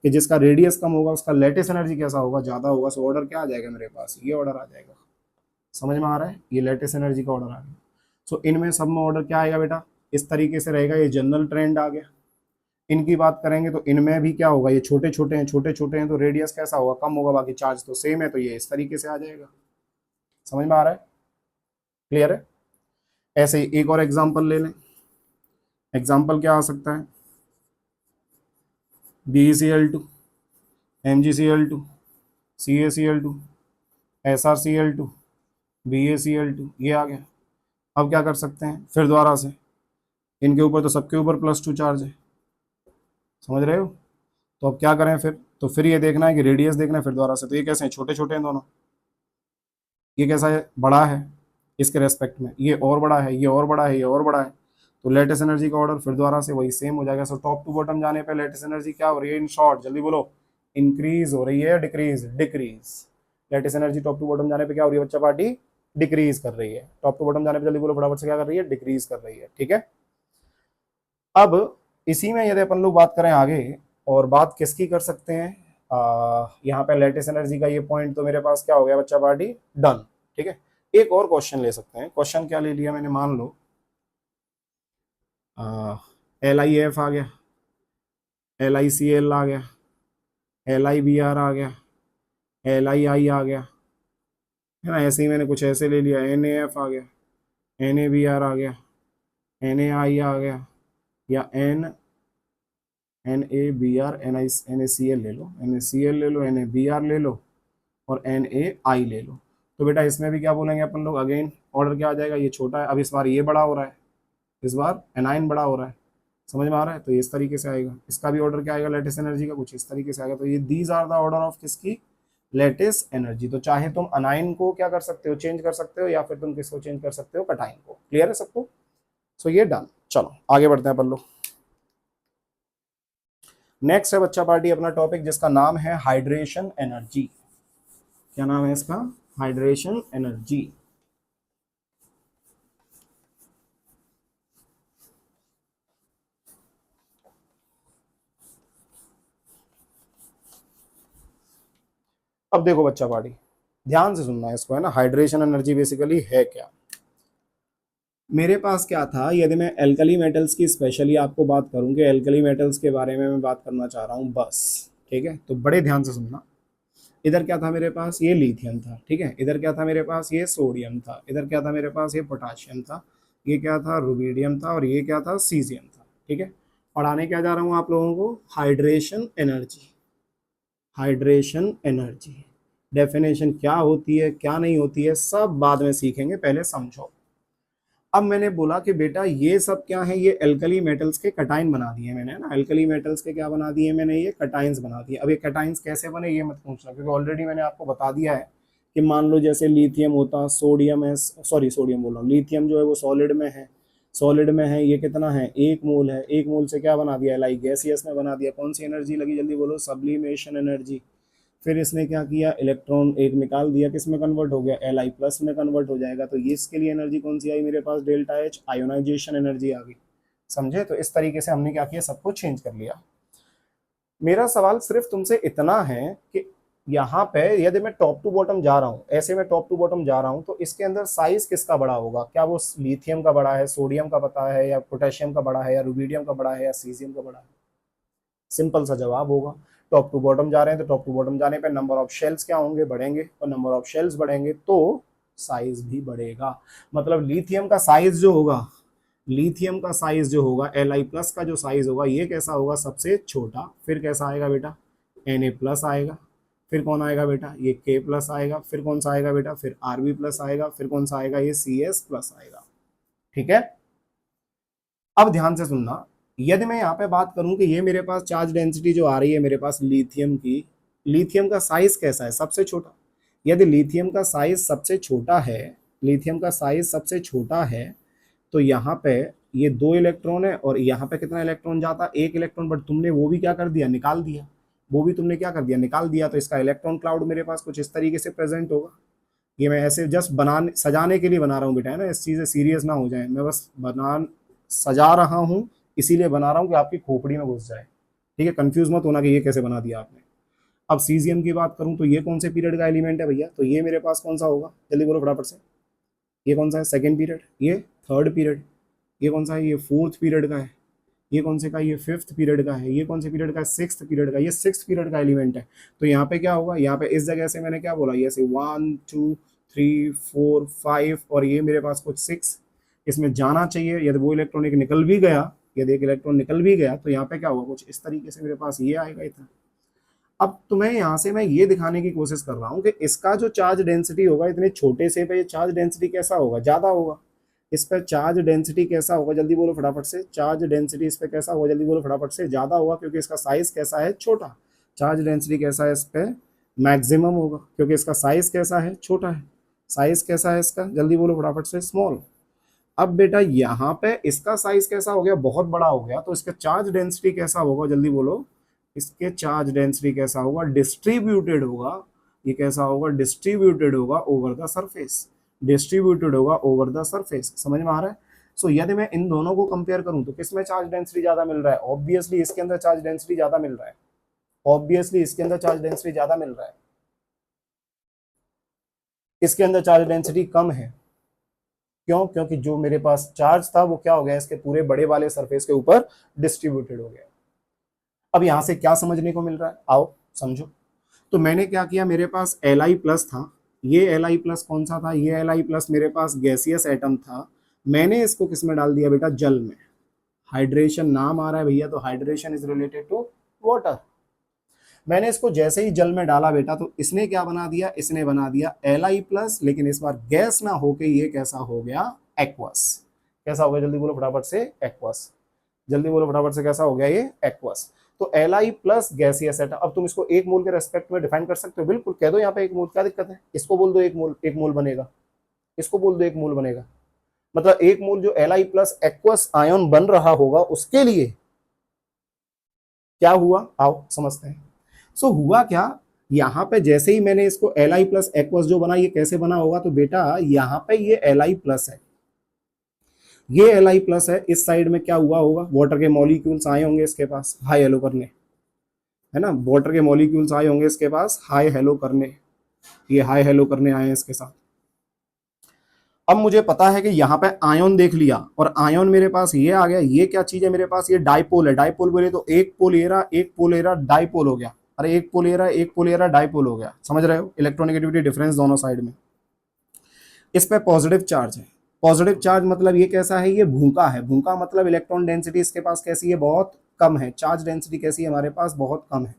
कि जिसका रेडियस कम होगा उसका लेटेस्ट एनर्जी कैसा होगा, ज़्यादा होगा। सो ऑर्डर क्या आ जाएगा मेरे पास, ये ऑर्डर आ जाएगा। समझ में आ रहा है, ये लेटेस्ट एनर्जी का ऑर्डर आ गया। सो इनमें सब में ऑर्डर क्या आएगा बेटा, इस तरीके से रहेगा, ये जनरल ट्रेंड आ गया। इनकी बात करेंगे तो इनमें भी क्या होगा, ये छोटे छोटे हैं, छोटे छोटे हैं तो रेडियस कैसा होगा, कम होगा, बाकी चार्ज तो सेम है, तो ये इस तरीके से आ जाएगा। समझ में आ रहा है, क्लियर है। ऐसे ही एक और एग्जांपल ले लें, एग्जांपल क्या आ सकता है, BeCl2, MgCl2, CaCl2, SrCl2, BaCl2, ये आ गया। अब क्या कर सकते हैं, फिर दोबारा से इनके ऊपर तो सबके ऊपर +2 चार्ज है, समझ रहे हो। तो अब क्या करें तो फिर ये देखना है कि रेडियस देखना है फिर दोबारा से, तो ये कैसे हैं, छोटे छोटे हैं दोनों, ये कैसा है, बड़ा है इसके रेस्पेक्ट में, ये और बड़ा है, ये और बड़ा है, ये और बड़ा है, तो लेटेस्ट एनर्जी का ऑर्डर फिर दोबारा से वही सेम हो जाएगा। सो टॉप टू बॉटम जाने पे लेटेस्ट एनर्जी क्या हो रही है, इन शॉर्ट जल्दी बोलो, इंक्रीज हो रही है, decrease, decrease. Lattice energy top to bottom जाने पे क्या हो रही है बच्चा पार्टी, डिक्रीज कर रही है। टॉप टू बॉटम जाने पे जल्दी बोलो फटाफट से क्या कर रही है, डिक्रीज कर रही है। ठीक है, अब इसी में यदि अपन लोग बात करें आगे, और बात किसकी कर सकते हैं, यहाँ पे लेटेस्ट एनर्जी का ये पॉइंट तो मेरे पास क्या हो गया बच्चा पार्टी, डन। ठीक है, एक और क्वेश्चन ले सकते हैं। क्वेश्चन क्या ले लिया मैंने, मान लो LiF आ गया, LiCl आ गया, LiBr आ गया, LiI आ गया, है ना। ऐसे ही मैंने कुछ ऐसे ले लिया, NaF आ गया, NaBr आ गया, NaI आ गया, या NaBr NaCl ले लो, NaCl ले लो, NaBr ले लो, और NaI ले लो। तो बेटा इसमें भी क्या बोलेंगे अपन लोग, अगेन ऑर्डर क्या आ जाएगा, ये छोटा है, अब इस बार ये बड़ा हो रहा है, इस बार एनाइन बड़ा हो रहा है। समझ में आ रहा है, तो ये इस तरीके से आएगा। इसका भी ऑर्डर क्या आएगा, लेटेस्ट एनर्जी का कुछ इस तरीके से आएगा। तो ये these are the order of किसकी, लेटेस्ट एनर्जी। तो चाहे तुम अनाइन को क्या कर सकते हो, चेंज कर सकते हो, या फिर तुम किसको चेंज कर सकते हो, कटाइन को। क्लियर है सबको। सो ये डन। चलो आगे बढ़ते हैं अपन लोग। नेक्स्ट है बच्चा पार्टी अपना टॉपिक जिसका नाम है हाइड्रेशन एनर्जी। क्या नाम है इसका? Hydration energy. अब देखो बच्चा पार्टी, ध्यान से सुनना है इसको, है ना। हाइड्रेशन एनर्जी बेसिकली है क्या? मेरे पास क्या था, यदि मैं एल्कली मेटल्स की स्पेशली आपको बात करूं कि एल्कली मेटल्स के बारे में मैं बात करना चाह रहा हूं बस, ठीक है, तो बड़े ध्यान से सुनना। इधर क्या था मेरे पास? ये लिथियम था, ठीक है। इधर क्या था मेरे पास? ये सोडियम था। इधर क्या था मेरे पास? ये पोटाशियम था। ये क्या था? रुबिडियम था। और ये क्या था? सीजियम था, ठीक है। पढ़ाने क्या जा रहा हूँ आप लोगों को? Hydration energy. Hydration energy definition क्या होती है, क्या नहीं होती है, सब बाद में सीखेंगे, पहले समझो। अब मैंने बोला कि बेटा ये सब क्या है, ये एल्कली मेटल्स के कटाइन बना दिए मैंने, है ना। एल्कली मेटल्स के क्या बना दिए मैंने? ये कटाइंस बना दिए। अब ये कटाइंस कैसे बने ये मत पूछना, क्योंकि ऑलरेडी मैंने आपको बता दिया है कि मान लो जैसे लिथियम होता, सोडियम है, सॉरी सोडियम बोल रहा हूँ, लिथियम जो है वो सॉलिड में है। सॉलिड में है, ये कितना है? 1 मोल है। 1 मोल से क्या बना दिया? लाइक गैसियस में बना दिया। कौन सी एनर्जी लगी? जल्दी बोलो। Sublimation energy. फिर इसने क्या किया? इलेक्ट्रॉन एक निकाल दिया, किस में कन्वर्ट हो गया? Li+ में कन्वर्ट हो जाएगा। तो ये इसके लिए एनर्जी कौन सी आई मेरे पास? डेल्टा H, आयोनाइजेशन एनर्जी आ गई। समझे? तो इस तरीके से हमने क्या किया, सबको चेंज कर लिया। मेरा सवाल सिर्फ तुमसे इतना है कि यहाँ पे यदि मैं टॉप टू बॉटम जा रहा हूँ, ऐसे मैं टॉप टू बॉटम जा रहा हूँ, तो इसके अंदर साइज किसका बड़ा होगा? क्या वो लिथियम का बड़ा है, सोडियम का पता है, या पोटेशियम का बड़ा है, या रुबिडियम का बड़ा है, या सीजियम का बड़ा है? सिंपल सा जवाब होगा, टॉप टू बॉटम जा रहे हैं तो टॉप टू बॉटम जाने पे नंबर ऑफ शेल्स क्या होंगे? बढ़ेंगे। और नंबर ऑफ शेल्स बढ़ेंगे तो साइज भी बढ़ेगा। मतलब लिथियम का साइज जो होगा, लिथियम का साइज जो होगा, Li+ का जो साइज होगा, ये कैसा होगा? सबसे छोटा। फिर कैसा आएगा बेटा? Na+ आएगा। फिर कौन आएगा बेटा? ये K+ आएगा। फिर कौन सा आएगा बेटा? फिर Rb+ आएगा। फिर कौन सा आएगा? ये Cs+ आएगा, ठीक है। अब ध्यान से सुनना, यदि मैं यहाँ पे बात करूं कि ये मेरे पास चार्ज डेंसिटी जो आ रही है मेरे पास लिथियम की, लिथियम का साइज कैसा है? सबसे छोटा। यदि लिथियम का साइज सबसे छोटा है, लिथियम का साइज सबसे छोटा है, तो यहाँ पे ये 2 इलेक्ट्रॉन है, और यहाँ पे कितना इलेक्ट्रॉन जाता? 1 इलेक्ट्रॉन। बट तुमने वो भी क्या कर दिया? निकाल दिया। वो भी तुमने क्या कर दिया? निकाल दिया। तो इसका इलेक्ट्रॉन क्लाउड मेरे पास कुछ इस तरीके से प्रेजेंट होगा। ये मैं ऐसे जस्ट बनाने सजाने के लिए बना रहा हूँ बेटा, है ना। इस चीज़ से सीरियस ना हो जाए, मैं बस सजा रहा हूँ, इसीलिए बना रहा हूँ कि आपकी खोपड़ी में घुस जाए, ठीक है। कंफ्यूज मत होना कि ये कैसे बना दिया आपने। अब सीजियम की बात करूँ तो ये कौन से पीरियड का एलिमेंट है भैया? तो ये मेरे पास कौन सा होगा? जल्दी बोलो फटाफट से। ये कौन सा है? Second period. ये थर्ड पीरियड। ये कौन सा है? ये फोर्थ पीरियड का है। ये कौन से का? ये फिफ्थ पीरियड का है। ये कौन से पीरियड का है? सिक्स्थ पीरियड का। ये सिक्स्थ पीरियड का एलिमेंट है। तो यहाँ पे क्या होगा? यहाँ पे इस जगह से मैंने क्या बोला? ये से 1 2 3 4 5, और ये मेरे पास कुछ 6 इसमें जाना चाहिए। यदि वो इलेक्ट्रॉन एक निकल भी गया, यदि एक इलेक्ट्रॉन निकल भी गया, तो यहाँ पे क्या होगा? कुछ इस तरीके से मेरे पास ये आएगा इतना। अब तुम्हें यहाँ से मैं ये दिखाने की कोशिश कर रहा हूँ कि इसका जो चार्ज डेंसिटी होगा, इतने छोटे से पे चार्ज डेंसिटी कैसा होगा? ज़्यादा होगा। इस पर चार्ज डेंसिटी कैसा होगा? जल्दी बोलो फटाफट से। चार्ज डेंसिटी इस पर कैसा होगा? जल्दी बोलो फटाफट से। ज़्यादा होगा, क्योंकि इसका साइज कैसा है? छोटा। चार्ज डेंसिटी कैसा है इस पर? मैक्सिमम होगा, क्योंकि इसका साइज कैसा है? छोटा है। साइज कैसा है इसका? जल्दी बोलो फटाफट से। स्मॉल। अब बेटा यहाँ पे इसका साइज कैसा हो गया? बहुत बड़ा हो गया। तो इसका चार्ज डेंसिटी कैसा होगा? जल्दी बोलो। इसके चार्ज डेंसिटी कैसा होगा? डिस्ट्रीब्यूटेड होगा। ये कैसा होगा? डिस्ट्रीब्यूटेड होगा ओवर द सरफेस। डिस्ट्रीब्यूटेड होगा ओवर द सरफेस। समझ में आ रहा है? सो यदि मैं इन दोनों को कंपेयर करूं तो किसमें चार्ज डेंसिटी ज्यादा मिल रहा है? ऑब्वियसली इसके अंदर चार्ज डेंसिटी ज्यादा मिल रहा है। ऑब्वियसली इसके अंदर चार्ज डेंसिटी ज्यादा मिल रहा है। इसके अंदर चार्ज डेंसिटी कम है। क्यों? क्योंकि जो मेरे पास चार्ज था वो क्या हो गया? इसके पूरे बड़े वाले सरफेस के ऊपर डिस्ट्रीब्यूटेड हो गया। अब यहां से क्या समझने को मिल रहा है? आओ समझो। तो मैंने क्या किया, मेरे पास Li+ था। ये Li+ कौन सा था? ये Li+ मेरे पास गैसियस एटम था। मैंने इसको किस में डाल दिया बेटा? जल में। हाइड्रेशन नाम आ रहा है भैया, तो hydration is related to water. मैंने इसको जैसे ही जल में डाला बेटा, तो इसने क्या बना दिया? इसने बना दिया Li+, लेकिन इस बार गैस ना होके ये कैसा हो गया? एक्वस। कैसा हो गया? जल्दी बोलो फटाफट से। एक्वस। जल्दी बोलो फटाफट से। कैसा हो गया ये? एक्वस। तो Li+ गैसियस एटम। अब तुम इसको 1 मोल के रेस्पेक्ट में डिफाइन कर सकते हो, बिल्कुल कह दो यहाँ पे 1 मोल, क्या दिक्कत है? इसको बोल दो 1 मोल, 1 मोल बनेगा। इसको बोल दो 1 मोल बनेगा। मतलब 1 मोल जो Li+ एक्वस आयन बन रहा होगा उसके लिए क्या हुआ, आओ समझते हैं। सो हुआ क्या, यहाँ पे जैसे ही मैंने इसको Li प्लस एक्वस जो बना, ये कैसे बना होगा, तो बेटा यहाँ पे ये Li प्लस है, ये Li प्लस है, इस साइड में क्या हुआ होगा, वाटर के मॉलिक्यूल्स आए होंगे इसके पास हाई हेलो करने, है ना, वाटर के मॉलिक्यूल्स आए होंगे इसके पास हाई हेलो करने, ये हाई हेलो करने आए हैं इसके साथ। अब मुझे पता है कि यहाँ पे आयन देख लिया, और आयन मेरे पास ये आ गया, ये क्या चीज है मेरे पास, ये डाइपोल है, डाइपोल बोले तो एक पोल ये रहा, एक पोल ये रहा, डाइपोल हो गया, अरे एक पोल ये रहा, एक पोल ये रहा, डाइपोल हो गया, समझ रहे हो, इलेक्ट्रोनेगेटिविटी डिफरेंस दोनों साइड में। इस पे पॉजिटिव चार्ज है, पॉजिटिव चार्ज मतलब ये कैसा है, ये भूखा है, भूखा मतलब इलेक्ट्रॉन डेंसिटी इसके पास कैसी है, बहुत कम है, चार्ज डेंसिटी कैसी है हमारे पास, बहुत कम है,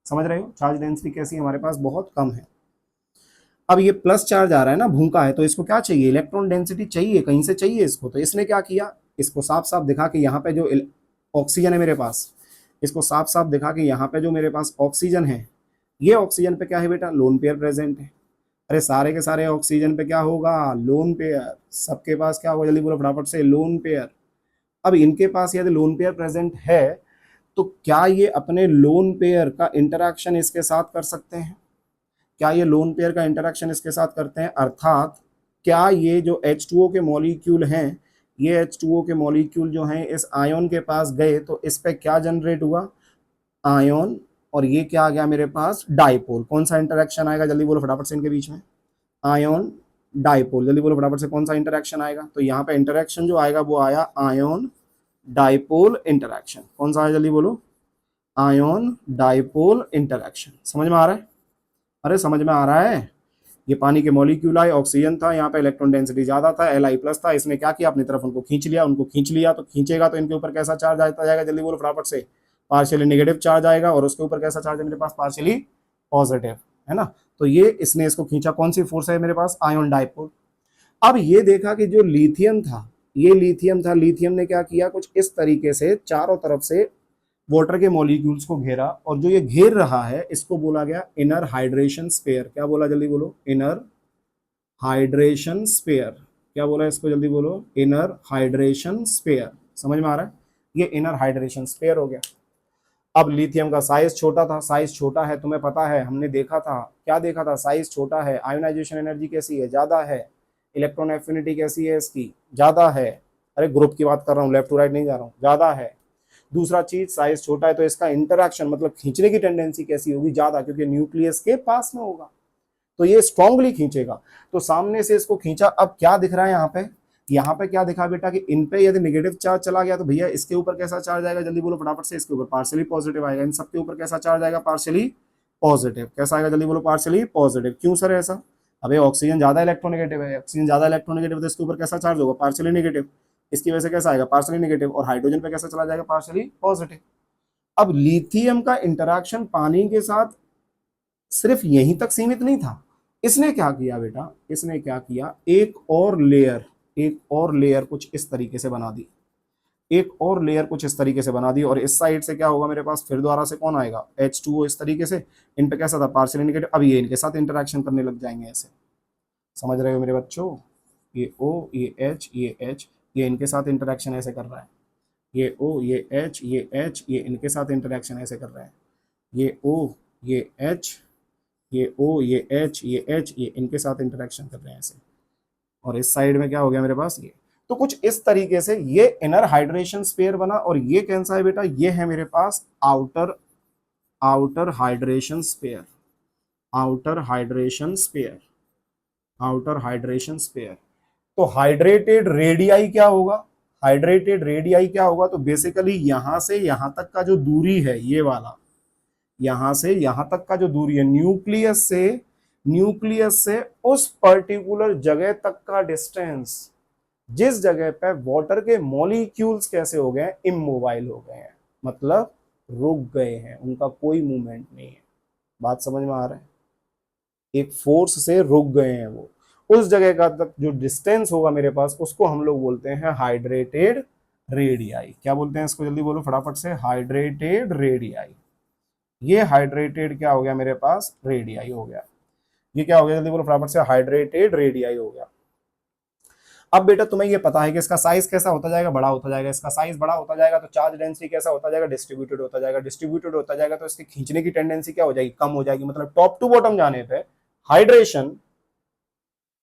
समझ रहे हो, चार्ज डेंसिटी कैसी है हमारे पास, बहुत कम है। अब ये प्लस चार्ज आ रहा है ना, भूखा है, तो इसको क्या चाहिए, इलेक्ट्रॉन डेंसिटी चाहिए, कहीं से चाहिए इसको, तो इसने क्या किया, इसको साफ साफ दिखा कि यहाँ पे जो ऑक्सीजन है मेरे पास, इसको साफ साफ दिखा कि यहाँ पे जो मेरे पास ऑक्सीजन है, ये ऑक्सीजन पे क्या है बेटा, लोन पेयर प्रेजेंट है। अरे सारे के सारे ऑक्सीजन पे क्या होगा, लोन पेयर, सबके पास क्या होगा, जल्दी बोलो फटाफट से, लोन पेयर। अब इनके पास यदि लोन पेयर प्रेजेंट है, तो क्या ये अपने लोन पेयर का इंटरेक्शन इसके साथ कर सकते हैं, क्या ये लोन पेयर का इंटरेक्शन इसके साथ करते हैं, अर्थात क्या ये जो H2O के मॉलिक्यूल हैं, ये H2O के मॉलिक्यूल जो हैं इस आयन के पास गए, तो इस पे क्या जनरेट हुआ, आयन, और ये क्या आ गया मेरे पास, डाइपोल। कौन सा इंटरेक्शन आएगा, जल्दी बोलो फटाफट से इनके बीच में, आयन डाइपोल, जल्दी बोलो फटाफट से कौन सा इंटरेक्शन आएगा, तो यहाँ पे इंटरेक्शन जो आएगा वो आया आयन डाइपोल इंटरेक्शन, कौन सा है जल्दी बोलो, आयन डाइपोल इंटरेक्शन, समझ में आ रहा है, अरे समझ में आ रहा है। ये पानी के मॉलिक्यूल आए, ऑक्सीजन था, यहाँ पे इलेक्ट्रॉन डेंसिटी ज्यादा था, Li प्लस था, इसने क्या किया, अपनी तरफ उनको खींच लिया, उनको खींच लिया तो खींचेगा तो इनके ऊपर कैसा चार्ज आता जाएगा, जल्दी बोलो फटाफट से, पार्शियली नेगेटिव चार्ज आएगा, और उसके ऊपर कैसा चार्ज है मेरे पास, पार्शियली पॉजिटिव, है ना। तो ये इसने इसको खींचा, कौन सी फोर्स है मेरे पास, आयन डाइपोल। अब ये देखा कि जो लिथियम था, ये लिथियम था, लिथियम ने क्या किया, कुछ इस तरीके से चारों तरफ से वाटर के मॉलिक्यूल्स को घेरा, और जो ये घेर रहा है इसको बोला गया इनर हाइड्रेशन स्पेयर, क्या बोला जल्दी बोलो, इनर हाइड्रेशन स्पेयर, क्या बोला इसको जल्दी बोलो, इनर हाइड्रेशन स्पेयर, समझ में आ रहा है, ये इनर हाइड्रेशन स्पेयर हो गया। अब लिथियम का साइज छोटा था, साइज छोटा है तुम्हें पता है, हमने देखा था, क्या देखा था, साइज छोटा है, आयोनाइजेशन एनर्जी कैसी है, ज्यादा है, इलेक्ट्रॉन एफिनिटी कैसी है इसकी, ज्यादा है, अरे ग्रुप की बात कर रहा हूँ, लेफ्ट टू राइट नहीं जा रहा हूँ, ज्यादा है। दूसरा चीज साइज छोटा है तो इसका इंटरेक्शन मतलब खींचने की टेंडेंसी कैसी होगी, ज्यादा, क्योंकि न्यूक्लियस के पास में होगा, तो ये स्ट्रांगली खींचेगा, तो सामने से इसको खींचा। अब क्या दिख रहा है यहाँ पे क्या दिखा बेटा कि इन पे यदि नेगेटिव चार्ज चला गया तो भैया इसके ऊपर कैसा चार्ज आएगा, जल्दी बोलो फटाफट से, इसके ऊपर पार्शियली पॉजिटिव आएगा, इन सबके ऊपर कैसा चार्ज आएगा, पार्शियली पॉजिटिव, कैसा आएगा जल्दी बोलो, पार्शियली पॉजिटिव। क्यों सर ऐसा, अबे ऑक्सीजन ज्यादा इलेक्ट्रोनेगेटिव है, ऑक्सीजन ज्यादा इलेक्ट्रोनेगेटिव, तो इसके ऊपर कैसा चार्ज होगा, पार्शियली नेगेटिव, इसकी वजह से कैसा आएगा, पार्शियली नेगेटिव, और हाइड्रोजन पे कैसा चला जाएगा, पार्शियली पॉजिटिव। अब लिथियम का इंटरेक्शन पानी के साथ सिर्फ यहीं तक सीमित नहीं था, इसने क्या किया बेटा, इसने क्या किया, एक और लेयर कुछ इस तरीके से बना दी, एक और लेयर कुछ इस तरीके से बना दी, और इस साइड से क्या होगा मेरे पास, फिर दोबारा से कौन आएगा, H2O, इस तरीके से, इन पे कैसा था, पार्शियल नेगेटिव। अब ये इनके साथ इंटरेक्शन करने लग जाएंगे ऐसे, समझ रहे हो मेरे बच्चों, ये O, ये H, ये H, ये इनके साथ इंटरेक्शन ऐसे कर रहा है, ये O, ये H, ये H, ये इनके साथ इंटरेक्शन ऐसे कर रहा है, ये O, ये H, ये O, ये H, ये H, ये इनके साथ इंटरेक्शन कर रहे हैं ऐसे, और इस साइड में क्या हो गया मेरे पास, ये, तो कुछ इस तरीके से ये इनर हाइड्रेशन स्पेयर बना। और ये कौन सा है बेटा, ये है मेरे पास outer outer hydration sphere, outer hydration sphere, outer hydration sphere. तो हाइड्रेटेड रेडियाई क्या होगा, हाइड्रेटेड रेडियाई क्या होगा, तो बेसिकली यहां से यहां तक का जो दूरी है, ये वाला, यहां से यहां तक का जो दूरी है, न्यूक्लियस से उस पर्टिकुलर जगह तक का डिस्टेंस, जिस जगह पे वाटर के मॉलिक्यूल्स कैसे हो गए, इमोबाइल हो गए हैं, मतलब रुक गए हैं, उनका कोई मूवमेंट नहीं है, बात समझ में आ रहा है, एक फोर्स से रुक गए हैं वो, उस जगह का तक जो डिस्टेंस होगा मेरे पास, उसको हम लोग बोलते हैं हाइड्रेटेड रेडियाई। क्या बोलते हैं इसको, जल्दी बोलो फटाफट से, हाइड्रेटेड रेडियाई। ये हाइड्रेटेड क्या हो गया मेरे पास, रेडियाई हो गया, ये क्या हो गया जल्दी बोलो फटाफट से, हाइड्रेटेड रेडियाई हो गया। अब बेटा तुम्हें ये पता है कि इसका साइज कैसा होता जाएगा, बड़ा होता जाएगा। इसका साइज बड़ा होता जाएगा तो चार्ज डेंसिटी कैसा होता जाएगा, डिस्ट्रीब्यूटेड होता जाएगा। डिस्ट्रीब्यूटेड होता जाएगा तो इसके खींचने की टेंडेंसी क्या हो जाएगी, कम हो जाएगी। मतलब टॉप टू बॉटम जाने पे हाइड्रेशन,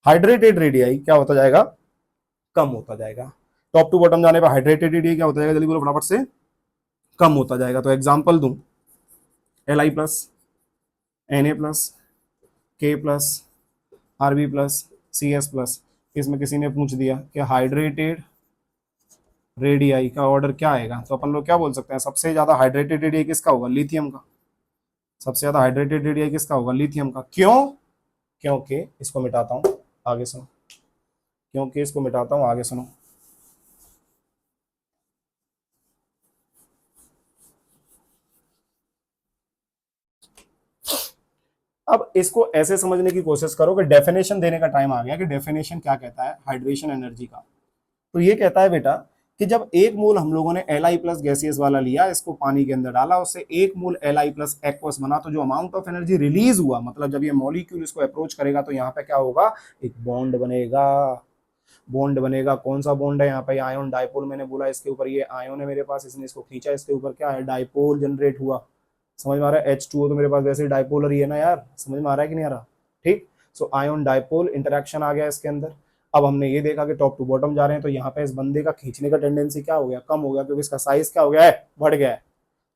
हाइड्रेटेड रेडियाई क्या होता जाएगा, कम होता जाएगा। टॉप टू बॉटम जाने पर हाइड्रेटेड रेडियाई क्या होता जाएगा, जल्दी बोलो फटाफट से, कम होता जाएगा। तो एग्जांपल दूं, Li plus, Na plus, K plus, Rb plus, Cs plus. इसमें किसी ने पूछ दिया कि हाइड्रेटेड रेडियाई का ऑर्डर क्या आएगा, तो अपन लोग क्या बोल सकते हैं, सबसे ज्यादा हाइड्रेटेड रेडियाई किसका होगा, लिथियम का। सबसे ज्यादा हाइड्रेटेड रेडियाई किसका होगा, लिथियम का। क्यों, क्योंकि इसको मिटाता हूं, आगे सुनो, क्योंकि इसको मिटाता हूं, आगे सुनो। अब इसको ऐसे समझने की कोशिश करो कि डेफिनेशन देने का टाइम आ गया कि डेफिनेशन क्या कहता है हाइड्रेशन एनर्जी का। तो ये कहता है बेटा कि जब एक मोल हम लोगों ने Li प्लस गैसियस वाला लिया, इसको पानी के अंदर डाला, उससे एक मोल Li प्लस एक्वस बना, तो जो अमाउंट ऑफ एनर्जी रिलीज हुआ, मतलब जब ये मॉलिक्यूल इसको अप्रोच करेगा तो यहाँ पे क्या होगा, एक बॉन्ड बनेगा। बॉन्ड बनेगा, कौन सा बॉन्ड है यहाँ पे, आयन डाइपोल। मैंने बोला इसके ऊपर ये आयन है मेरे पास, इसने इसको खींचा, इसके ऊपर क्या है, डाइपोल जनरेट हुआ। समझ में आ रहा है, H2O तो मेरे पास वैसे डाइपोलर ही है ना यार, समझ में आ रहा है कि नहीं आ रहा, ठीक। सो आयन डाइपोल इंटरेक्शन आ गया इसके अंदर। अब हमने ये देखा कि टॉप टू बॉटम जा रहे हैं, तो यहाँ पे इस बंदे का खींचने का टेंडेंसी क्या हो गया, कम हो गया, क्योंकि इसका साइज क्या हो गया है, बढ़ गया है।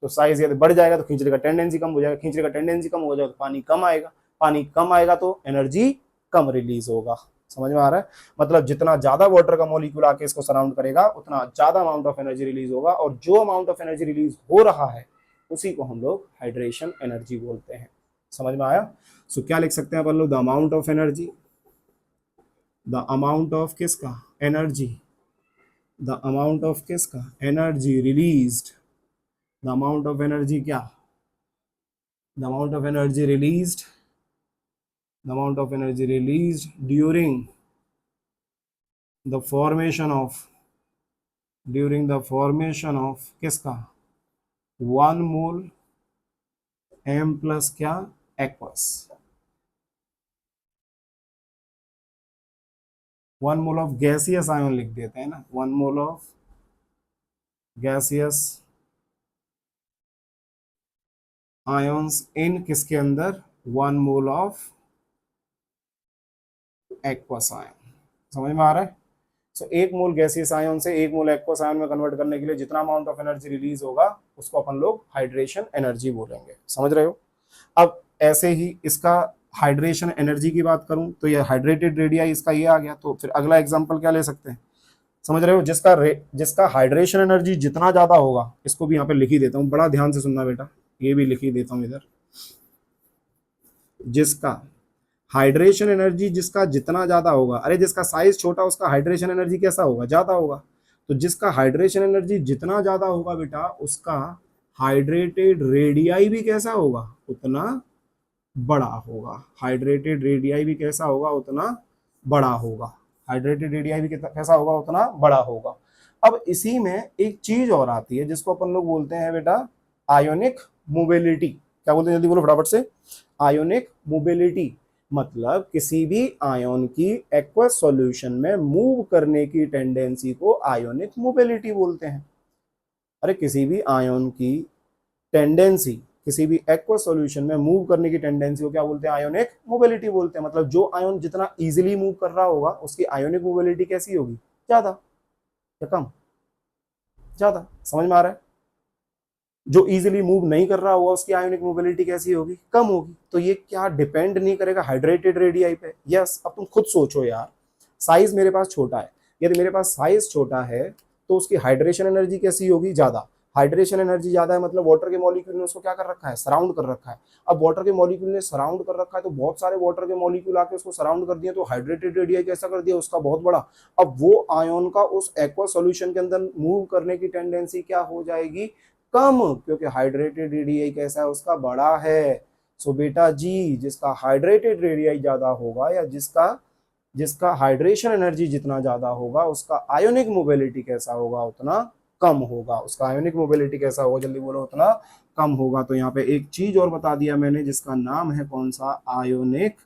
तो साइज यदि बढ़ जाएगा तो खींचने का टेंडेंसी कम हो जाएगा, खींचने का टेंडेंसी कम हो जाएगा तो पानी कम आएगा, पानी कम आएगा तो एनर्जी कम रिलीज होगा। समझ में आ रहा है, मतलब जितना ज्यादा वाटर का मॉलिक्यूल आके इसको सराउंड करेगा उतना ज्यादा अमाउंट ऑफ एनर्जी रिलीज होगा, और जो अमाउंट ऑफ एनर्जी रिलीज हो रहा है उसी को हम लोग हाइड्रेशन एनर्जी बोलते हैं। समझ में आया। सो क्या लिख सकते हैं अपन लोग, the amount of energy, the amount of किसका, एनर्जी, द अमाउंट ऑफ किसका, energy released, the amount of energy क्या, the amount of energy released, the amount of energy released during the formation of, during the formation of किसका, 1 मोल M प्लस क्या, aqueous. 1 mole of gaseous ion लिख देते हैं ना, 1 मोल ऑफ गैसियस आयंस इन किसके अंदर, 1 मोल ऑफ एक्वस आयन। समझ में आ रहा है। सो 1 मोल गैसियस आयन से 1 मोल एक्वस आयन में कन्वर्ट करने के लिए जितना अमाउंट ऑफ एनर्जी रिलीज होगा उसको अपन लोग हाइड्रेशन एनर्जी बोलेंगे। समझ रहे हो। अब ऐसे ही इसका हाइड्रेशन एनर्जी की बात करूं तो ये हाइड्रेटेड रेडियाई इसका ये आ गया, तो फिर अगला एग्जांपल क्या ले सकते हैं, समझ रहे हो, जिसका हाइड्रेशन एनर्जी जितना ज्यादा होगा, इसको भी यहाँ पे लिख ही देता हूँ, बड़ा ध्यान से सुनना बेटा, ये भी लिख ही देता हूँ इधर, जिसका हाइड्रेशन एनर्जी जिसका जितना ज्यादा होगा, अरे जिसका साइज छोटा उसका हाइड्रेशन एनर्जी कैसा होगा, ज्यादा होगा। तो जिसका हाइड्रेशन एनर्जी जितना ज्यादा होगा बेटा, उसका हाइड्रेटेड रेडियाई भी कैसा होगा, उतना बड़ा होगा। हाइड्रेटेड रेडियाई भी कैसा होगा, उतना बड़ा होगा। हाइड्रेटेड रेडियाई भी कैसा होगा, उतना बड़ा होगा। अब इसी में एक चीज और आती है जिसको अपन लोग बोलते हैं बेटा आयोनिक मोबिलिटी। क्या बोलते हैं, जल्दी बोलो फटाफट से, आयोनिक मोबिलिटी। मतलब किसी भी आयन की एक्वस सॉल्यूशन में मूव करने की टेंडेंसी को आयोनिक मोबिलिटी बोलते हैं। अरे किसी भी आयन की टेंडेंसी, किसी भी एक्वस सॉल्यूशन में मूव करने की टेंडेंसी को क्या बोलते हैं, आयोनिक मोबिलिटी बोलते हैं। मतलब जो आयन जितना इजीली मूव कर रहा होगा उसकी आयोनिक मोबिलिटी कैसी होगी, ज्यादा या कम, ज्यादा। समझ में आ रहा है। जो इजीली मूव नहीं कर रहा होगा उसकी आयोनिक मोबिलिटी कैसी होगी, कम होगी। तो ये क्या डिपेंड नहीं करेगा हाइड्रेटेड रेडियाई पे। यस, अब तुम खुद सोचो यार, साइज मेरे पास छोटा है, यदि मेरे पास साइज छोटा है तो उसकी हाइड्रेशन एनर्जी कैसी होगी, ज्यादा। हाइड्रेशन एनर्जी ज्यादा है मतलब वाटर के मॉलिक्यूल ने उसको क्या कर रखा है, सराउंड कर रखा है। अब वाटर के मॉलिक्यूल ने सराउंड कर रखा है तो बहुत सारे वाटर के मॉलिक्यूल आके उसको सराउंड कर दिए, तो हाइड्रेटेड रेडियाई कैसा कर दिया, उसका बहुत बड़ा। अब वो आयन का उस एक्वा सॉल्यूशन के अंदर मूव करने की टेंडेंसी क्या हो जाएगी, कम, क्योंकि हाइड्रेटेड रेडियाई कैसा है, उसका बड़ा है। सो बेटा जी, जिसका हाइड्रेटेड रेडियाई ज्यादा होगा या जिसका हाइड्रेशन एनर्जी जितना ज्यादा होगा उसका आयोनिक मोबिलिटी कैसा होगा, उतना कम होगा। उसका आयोनिक मोबिलिटी कैसा होगा, जल्दी बोलो, उतना कम होगा। तो यहाँ पे एक चीज और बता दिया मैंने जिसका नाम है कौन सा, आयोनिक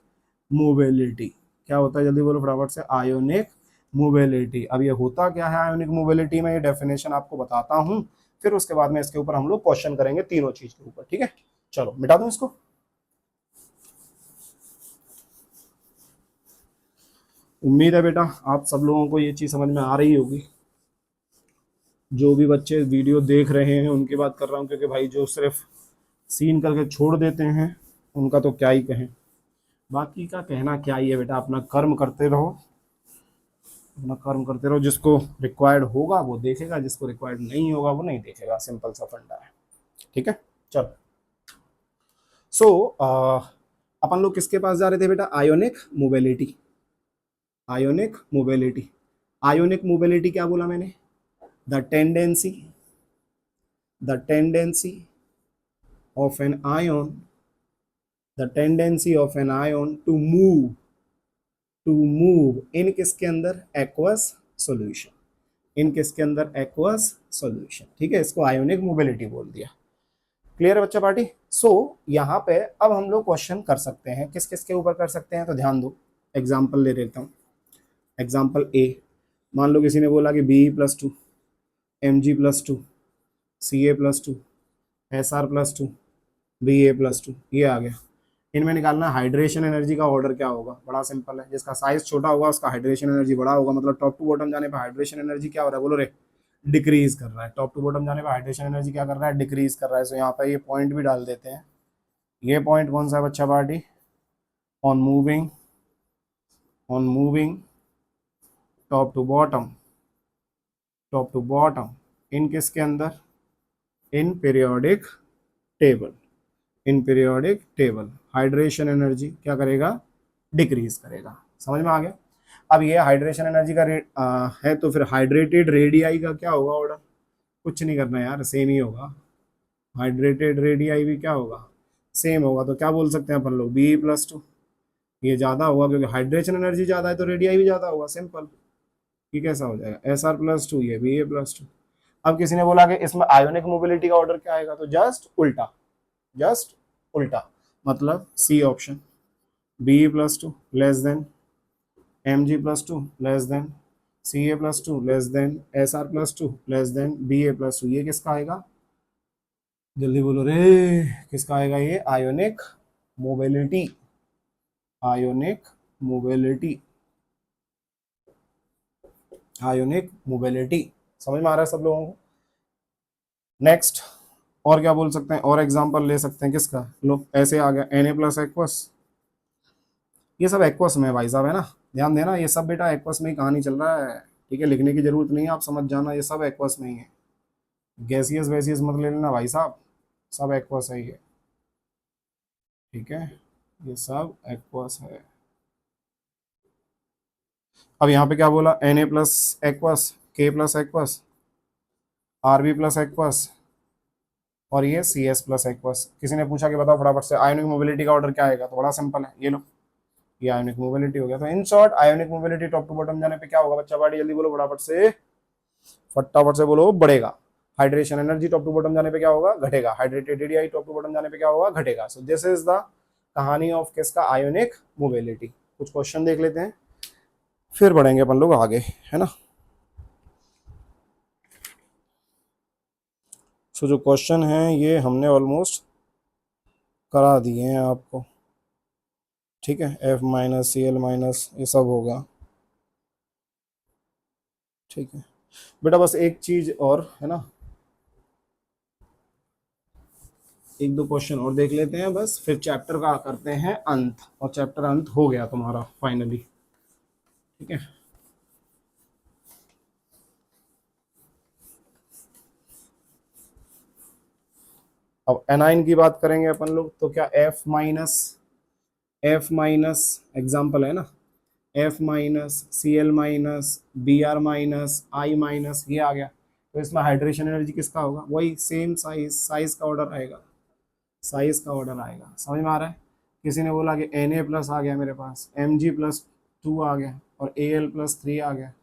मोबिलिटी। क्या होता है, जल्दी बोलो फटाफट से, आयोनिक मोबिलिटी। अब ये होता क्या है आयोनिक मोबिलिटी में, ये डेफिनेशन आपको बताता हूं, फिर उसके बाद में इसके ऊपर हम लोग क्वेश्चन करेंगे तीनों चीज के ऊपर, ठीक है। चलो मिटा दूं इसको। उम्मीद है बेटा आप सब लोगों को ये चीज समझ में आ रही होगी। जो भी बच्चे वीडियो देख रहे हैं उनकी बात कर रहा हूँ, क्योंकि भाई जो सिर्फ सीन करके छोड़ देते हैं उनका तो क्या ही कहें, बाकी का कहना क्या ही है बेटा। अपना कर्म करते रहो, अपना कर्म करते रहो, जिसको रिक्वायर्ड होगा वो देखेगा, जिसको रिक्वायर्ड नहीं होगा वो नहीं देखेगा, सिंपल सा फंडा है, ठीक है। चलो सो अपन लोग किसके पास जा रहे थे बेटा, ionic mobility. Ionic mobility, ionic mobility क्या बोला मैंने, the tendency, the tendency of an ion, the tendency of an ion to move in किसके अंदर, aqueous solution, इन किसके अंदर, aqueous solution, ठीक है। इसको आयोनिक मोबिलिटी बोल दिया। क्लियर है बच्चा पार्टी। सो यहाँ पे अब हम लोग क्वेश्चन कर सकते हैं, किस किस के ऊपर कर सकते हैं, तो ध्यान दो। एग्जाम्पल ले लेता हूँ। एग्जाम्पल ए, मान लो किसी ने बोला कि Be+2 Mg+2 Ca+2 Sr+2 Ba+2, ये आ गया। इनमें निकालना हाइड्रेशन एनर्जी का ऑर्डर क्या होगा, बड़ा सिंपल है। जिसका साइज छोटा होगा उसका हाइड्रेशन एनर्जी बड़ा होगा, मतलब टॉप टू बॉटम जाने पर हाइड्रेशन एनर्जी क्या हो रहा है, बोलो रे, डिक्रीज कर रहा है। टॉप टू बॉटम जाने पर हाइड्रेशन एनर्जी क्या कर रहा है, डिक्रीज कर रहा है। सो यहाँ पे ये पॉइंट भी डाल देते हैं। ये पॉइंट कौन सा है बच्चा party, on moving top to bottom, top to bottom in किसके अंदर, in periodic table, in periodic table hydration energy क्या करेगा, डिक्रीज करेगा। समझ में आ गया। अब ये हाइड्रेशन एनर्जी का रेट है, तो फिर हाइड्रेटेड रेडियाई का क्या होगा ऑर्डर, कुछ नहीं करना यार, सेम ही होगा। हाइड्रेटेड रेडियाई भी क्या होगा, सेम होगा। तो क्या बोल सकते हैं अपन लोग, Be+2, ये ज़्यादा होगा क्योंकि हाइड्रेशन एनर्जी ज़्यादा है तो रेडियाई भी ज़्यादा होगा, सिंपल। ये कैसा हो जाएगा, Sr+2, ये Ba+2। अब किसी ने बोला कि इसमें आयोनिक मोबिलिटी का ऑर्डर क्या आएगा, तो जस्ट उल्टा, जस्ट उल्टा, मतलब C option, Be+2 less than Mg+2 less than Ca+2 less than Sr+2 less than Ba+2। ये किसका आएगा, जल्दी बोलो रे, किसका आएगा, ये ionic mobility, ionic mobility, ionic mobility. समझ में आ रहा है सब लोगों को। नेक्स्ट और क्या बोल सकते हैं, और एग्जांपल ले सकते हैं किसका, लो ऐसे आ गया Na+ एक्वस, ये सब एक्वस में है भाई साहब, है ना। ध्यान देना, ये सब बेटा एक्वस में ही कहानी चल रहा है, ठीक है। लिखने की जरूरत नहीं है, आप समझ जाना, ये सब एक्वस में ही है। गैसियस वैसियस मत ले लेना भाई साहब, सब एक्वस है ये, ठीक है। ये सब एक्वस है। अब यहाँ पे क्या बोला, Na+ aqueous, K+ aqueous, Rb+ aqueous, और ये Cs+ एक्वस। किसी ने पूछा कि बताओ फटाफट से आयोनिक मोबिलिटी का ऑर्डर क्या आएगा, तो बड़ा सिंपल है, ये लो, ये आयोनिक मोबिलिटी हो गया। तो in short ionic mobility top to bottom जाने पे क्या होगा बच्चा पार्टी, जल्दी बोलो फटाफट से, फटाफट से बोलो, बढ़ेगा। Hydration energy top to bottom जाने पे क्या होगा, घटेगा। Hydrated radii top to bottom जाने पे क्या होगा, घटेगा। So this is the kahani of किसका, आयोनिक मोबिलिटी। कुछ क्वेश्चन देख लेते हैं फिर बढ़ेंगे अपन लोग आगे, है ना। सो जो क्वेश्चन है ये हमने ऑलमोस्ट करा दिए हैं आपको, ठीक है। F-Cl- ये सब होगा, ठीक है बेटा। बस एक चीज और है ना, एक दो क्वेश्चन और देख लेते हैं बस, फिर चैप्टर का करते हैं अंत, और चैप्टर अंत हो गया तुम्हारा फाइनली, ठीक है। अब एनाइन की बात करेंगे अपन लोग, तो क्या F माइनस एग्जाम्पल है ना, F-Cl-, Br-, I-, ये आ गया। तो इसमें हाइड्रेशन एनर्जी किसका होगा, वही सेम साइज का ऑर्डर आएगा, साइज का ऑर्डर आएगा। समझ में आ रहा है। किसी ने बोला कि Na+ आ गया मेरे पास, Mg+2 आ गया, और Al+3 आ गया,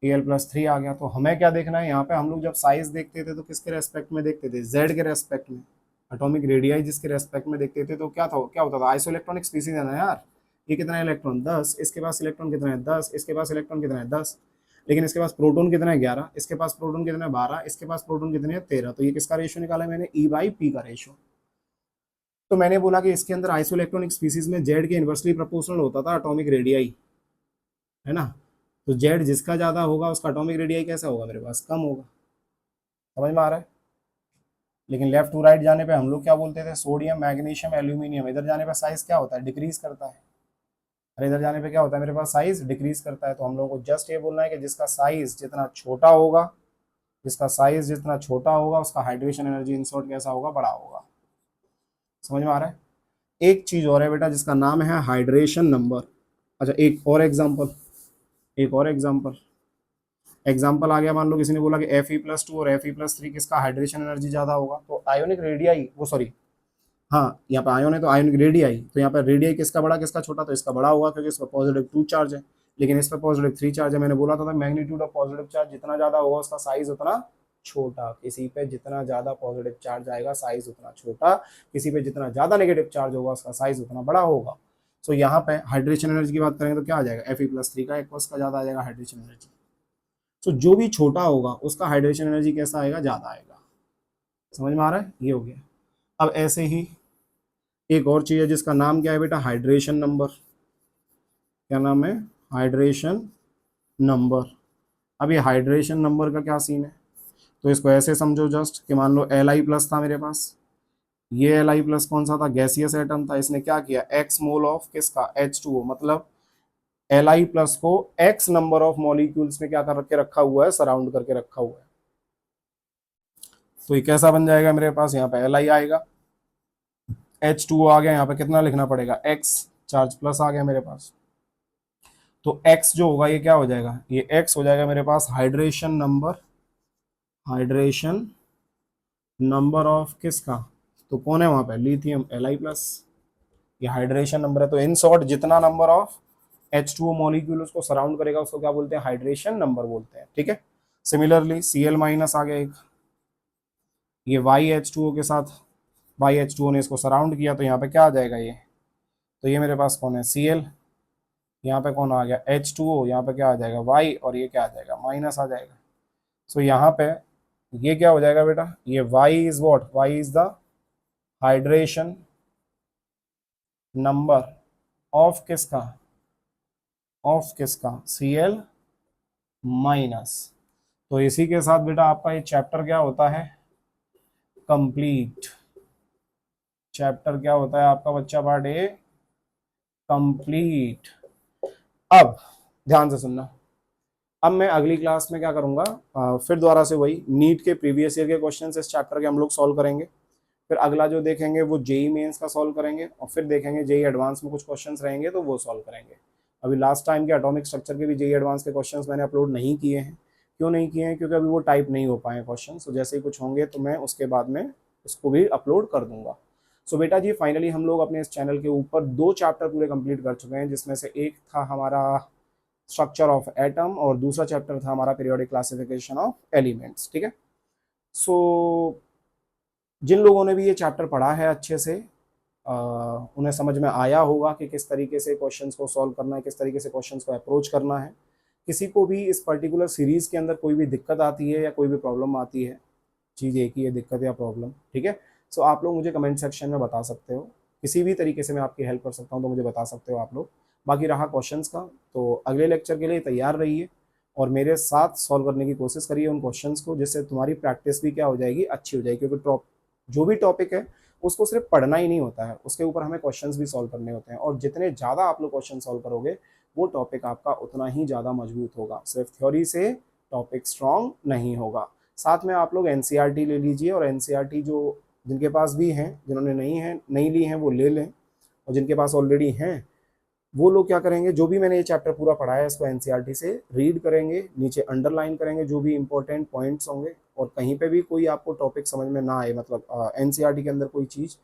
Al+3 आ गया। तो हमें क्या देखना है यहाँ पे, हम लोग जब साइज देखते थे तो किसके रेस्पेक्ट में देखते थे, Z के रेस्पेक्ट में। एटॉमिक रेडियाई जिसके रेस्पेक्ट में देखते थे तो क्या था, क्या होता था, आइसोइलेक्ट्रॉनिक स्पीसीज है ना यार, ये कितना है इलेक्ट्रॉन 10, इसके पास इलेक्ट्रॉन कितना है 10, इसके पास इलेक्ट्रॉन कितना है 10, लेकिन इसके पास प्रोटॉन कितना है 11, इसके पास प्रोटॉन कितना है 12, इसके पास प्रोटॉन कितने हैं 13। तो ये किसका रेशियो निकाला है मैंने, E/P का रेशियो। तो मैंने बोला कि इसके अंदर आइसोइलेक्ट्रॉनिक स्पीसीज में जेड के इनवर्सली प्रोपोर्शनल होता था एटॉमिक रेडियाई, है ना। तो जेड जिसका ज्यादा होगा उसका एटॉमिक रेडियाई कैसा होगा, मेरे पास कम होगा। समझ में आ रहा है। लेकिन लेफ्ट टू राइट जाने पे हम लोग क्या बोलते थे, सोडियम मैग्नीशियम एल्यूमिनियम, इधर जाने पे साइज क्या होता है, डिक्रीज करता है, और इधर जाने पे क्या होता है मेरे पास, साइज डिक्रीज करता है। तो हम लोगों को जस्ट ये बोलना है कि जिसका साइज जितना छोटा होगा, जिसका साइज जितना छोटा होगा उसका हाइड्रेशन एनर्जी इन शॉर्ट कैसा होगा, बड़ा होगा। समझ में आ रहा है। एक चीज और है बेटा जिसका नाम है हाइड्रेशन नंबर। अच्छा एक और एग्जांपल, एक और एग्जाम्पल आ गया। मान लो किसी ने बोला कि Fe+2 और Fe+3 किसका हाइड्रेशन एनर्जी ज्यादा होगा, तो आयोनिक रेडियाई, वो सॉरी हाँ यहाँ पे आयोन है तो आयोनिक रेडियाई, तो यहाँ पे रेडियाई किसका बड़ा किसका छोटा, तो इसका बड़ा होगा क्योंकि इस पर पॉजिटिव 2 चार्ज है, लेकिन इस पर पॉजिटिव 3 चार्ज है। मैंने बोला था मैग्नीट्यूड ऑफ पॉजिटिव चार्ज जितना ज्यादा होगा उसका साइज उतना छोटा, किसी पे जितना ज्यादा पॉजिटिव चार्ज आएगा साइज उतना छोटा, किसी पे जितना ज्यादा नेगेटिव चार्ज होगा उसका साइज उतना बड़ा होगा। सो यहाँ पे हाइड्रेशन एनर्जी की बात करेंगे तो क्या आ जाएगा, Fe+3 का एक का ज्यादा आ जाएगा हाइड्रेशन एनर्जी। तो जो भी छोटा होगा उसका हाइड्रेशन एनर्जी कैसा आएगा, ज्यादा आएगा। समझ में आ रहा है, ये हो गया। अब ऐसे ही एक और चीज है जिसका नाम क्या है बेटा, हाइड्रेशन नंबर। क्या नाम है, हाइड्रेशन नंबर। अब ये हाइड्रेशन नंबर का क्या सीन है, तो इसको ऐसे समझो जस्ट कि मान लो Li+ था मेरे पास, ये Li+ कौन सा था, गैसियस एटम था। इसने क्या किया, x मोल ऑफ किसका, H2O, मतलब Li+ को x नंबर ऑफ मॉलिक्यूल्स में क्या करके रखा हुआ है, सराउंड करके रखा हुआ है। तो ये कैसा बन जाएगा मेरे पास, यहाँ पे Li आएगा, H2O आ गया, यहाँ पे कितना लिखना पड़ेगा, x चार्ज प्लस आ गया मेरे पास। तो x जो होगा ये क्या हो जाएगा, ये x हो जाएगा मेरे पास hydration number, hydration number of किसका, तो कौन है वहां पे, लिथियम Li+। ये हाइड्रेशन नंबर है। तो इन शॉर्ट जितना नंबर ऑफ H2O मॉलिक्यूल उसको सराउंड करेगा उसको क्या बोलते हैं, हाइड्रेशन नंबर बोलते हैं। ठीक है। सिमिलरली Cl- आ गया एक, ये YH2O के साथ, YH2O ने इसको सराउंड किया तो यहाँ पे क्या आ जाएगा ये, तो ये मेरे पास कौन है, Cl, यहाँ पे कौन आ गया H2O, यहाँ पे क्या आ जाएगा Y, और ये क्या आ जाएगा माइनस आ जाएगा। सो यहाँ पे ये क्या हो जाएगा बेटा, ये Y is what, Y is the hydration number of किसका, ऑफ किसका, Cl-। तो इसी के साथ बेटा आपका ये चैप्टर क्या होता है, कंप्लीट। चैप्टर क्या होता है आपका बच्चा, पार्ट ए कंप्लीट। अब ध्यान से सुनना, अब मैं अगली क्लास में क्या करूंगा, फिर दोबारा से वही नीट के प्रीवियस ईयर के क्वेश्चन इस चैप्टर के हम लोग सॉल्व करेंगे। फिर अगला जो देखेंगे वो जेई मेंस का सॉल्व करेंगे, और फिर देखेंगे जेई एडवांस में कुछ क्वेश्चंस रहेंगे तो वो सॉल्व करेंगे। अभी लास्ट टाइम के एटॉमिक स्ट्रक्चर के भी जेई एडवांस के क्वेश्चंस मैंने अपलोड नहीं किए हैं। क्यों नहीं किए हैं, क्योंकि अभी वो टाइप नहीं हो पाए क्वेश्चन। तो जैसे ही कुछ होंगे तो मैं उसके बाद में उसको भी अपलोड कर दूंगा। सो बेटा जी फाइनली हम लोग अपने इस चैनल के ऊपर 2 चैप्टर पूरे कंप्लीट कर चुके हैं, जिसमें से एक था हमारा स्ट्रक्चर ऑफ एटम और दूसरा चैप्टर था हमारा पीरियोडिक क्लासिफिकेशन ऑफ एलिमेंट्स। ठीक है। सो जिन लोगों ने भी ये चैप्टर पढ़ा है अच्छे से उन्हें समझ में आया होगा कि किस तरीके से क्वेश्चंस को सॉल्व करना है, किस तरीके से क्वेश्चंस को अप्रोच करना है। किसी को भी इस पर्टिकुलर सीरीज के अंदर कोई भी दिक्कत आती है या कोई भी प्रॉब्लम आती है, चीज़ एक ही है, दिक्कत या प्रॉब्लम। ठीक है। सो आप लोग मुझे कमेंट सेक्शन में बता सकते हो, किसी भी तरीके से मैं आपकी हेल्प कर सकता हूँ तो मुझे बता सकते हो आप लोग। बाकी रहा क्वेश्चंस का, तो अगले लेक्चर के लिए तैयार रहिए और मेरे साथ सॉल्व करने की कोशिश करिए उन क्वेश्चंस को, जिससे तुम्हारी प्रैक्टिस भी क्या हो जाएगी, अच्छी हो जाएगी। क्योंकि जो भी टॉपिक है उसको सिर्फ पढ़ना ही नहीं होता है, उसके ऊपर हमें क्वेश्चंस भी सॉल्व करने होते हैं, और जितने ज़्यादा आप लोग क्वेश्चन सॉल्व करोगे वो टॉपिक आपका उतना ही ज़्यादा मजबूत होगा। सिर्फ थ्योरी से टॉपिक स्ट्रॉन्ग नहीं होगा। साथ में आप लोग एनसीईआरटी ले लीजिए, और एनसीईआरटी जो जिनके पास भी हैं, जिन्होंने नहीं ली हैं वो ले लें, और जिनके पास ऑलरेडी हैं वो लोग क्या करेंगे, जो भी मैंने ये चैप्टर पूरा पढ़ाया है इसको एनसीईआरटी से रीड करेंगे, नीचे अंडरलाइन करेंगे जो भी इंपॉर्टेंट पॉइंट्स होंगे, और कहीं पे भी कोई आपको टॉपिक समझ में ना आए, मतलब एनसीईआरटी के अंदर कोई चीज़,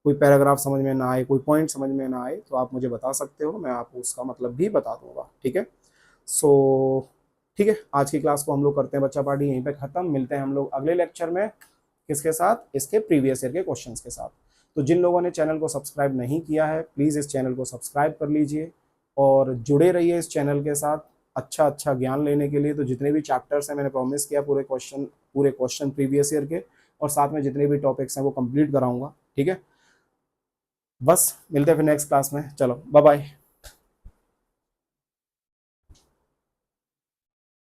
कोई पैराग्राफ समझ में ना आए, कोई पॉइंट समझ में ना आए, तो आप मुझे बता सकते हो, मैं आपको उसका मतलब भी बता दूंगा। ठीक है। सो ठीक है, आज की क्लास को हम लोग करते हैं बच्चा पार्टी यहीं पे ख़त्म। मिलते हैं हम लोग अगले लेक्चर में, किसके साथ, इसके प्रीवियस ईयर के क्वेश्चंस के साथ। तो जिन लोगों ने चैनल को सब्सक्राइब नहीं किया है प्लीज़ इस चैनल को सब्सक्राइब कर लीजिए और जुड़े रहिए इस चैनल के साथ अच्छा अच्छा ज्ञान लेने के लिए। तो जितने भी चैप्टर्स हैं मैंने प्रॉमिस किया पूरे क्वेश्चन प्रीवियस ईयर के और साथ में जितने भी टॉपिक्स हैं वो कंप्लीट कराऊंगा। ठीक है, बस मिलते हैं फिर नेक्स्ट क्लास में। चलो बाय बाय।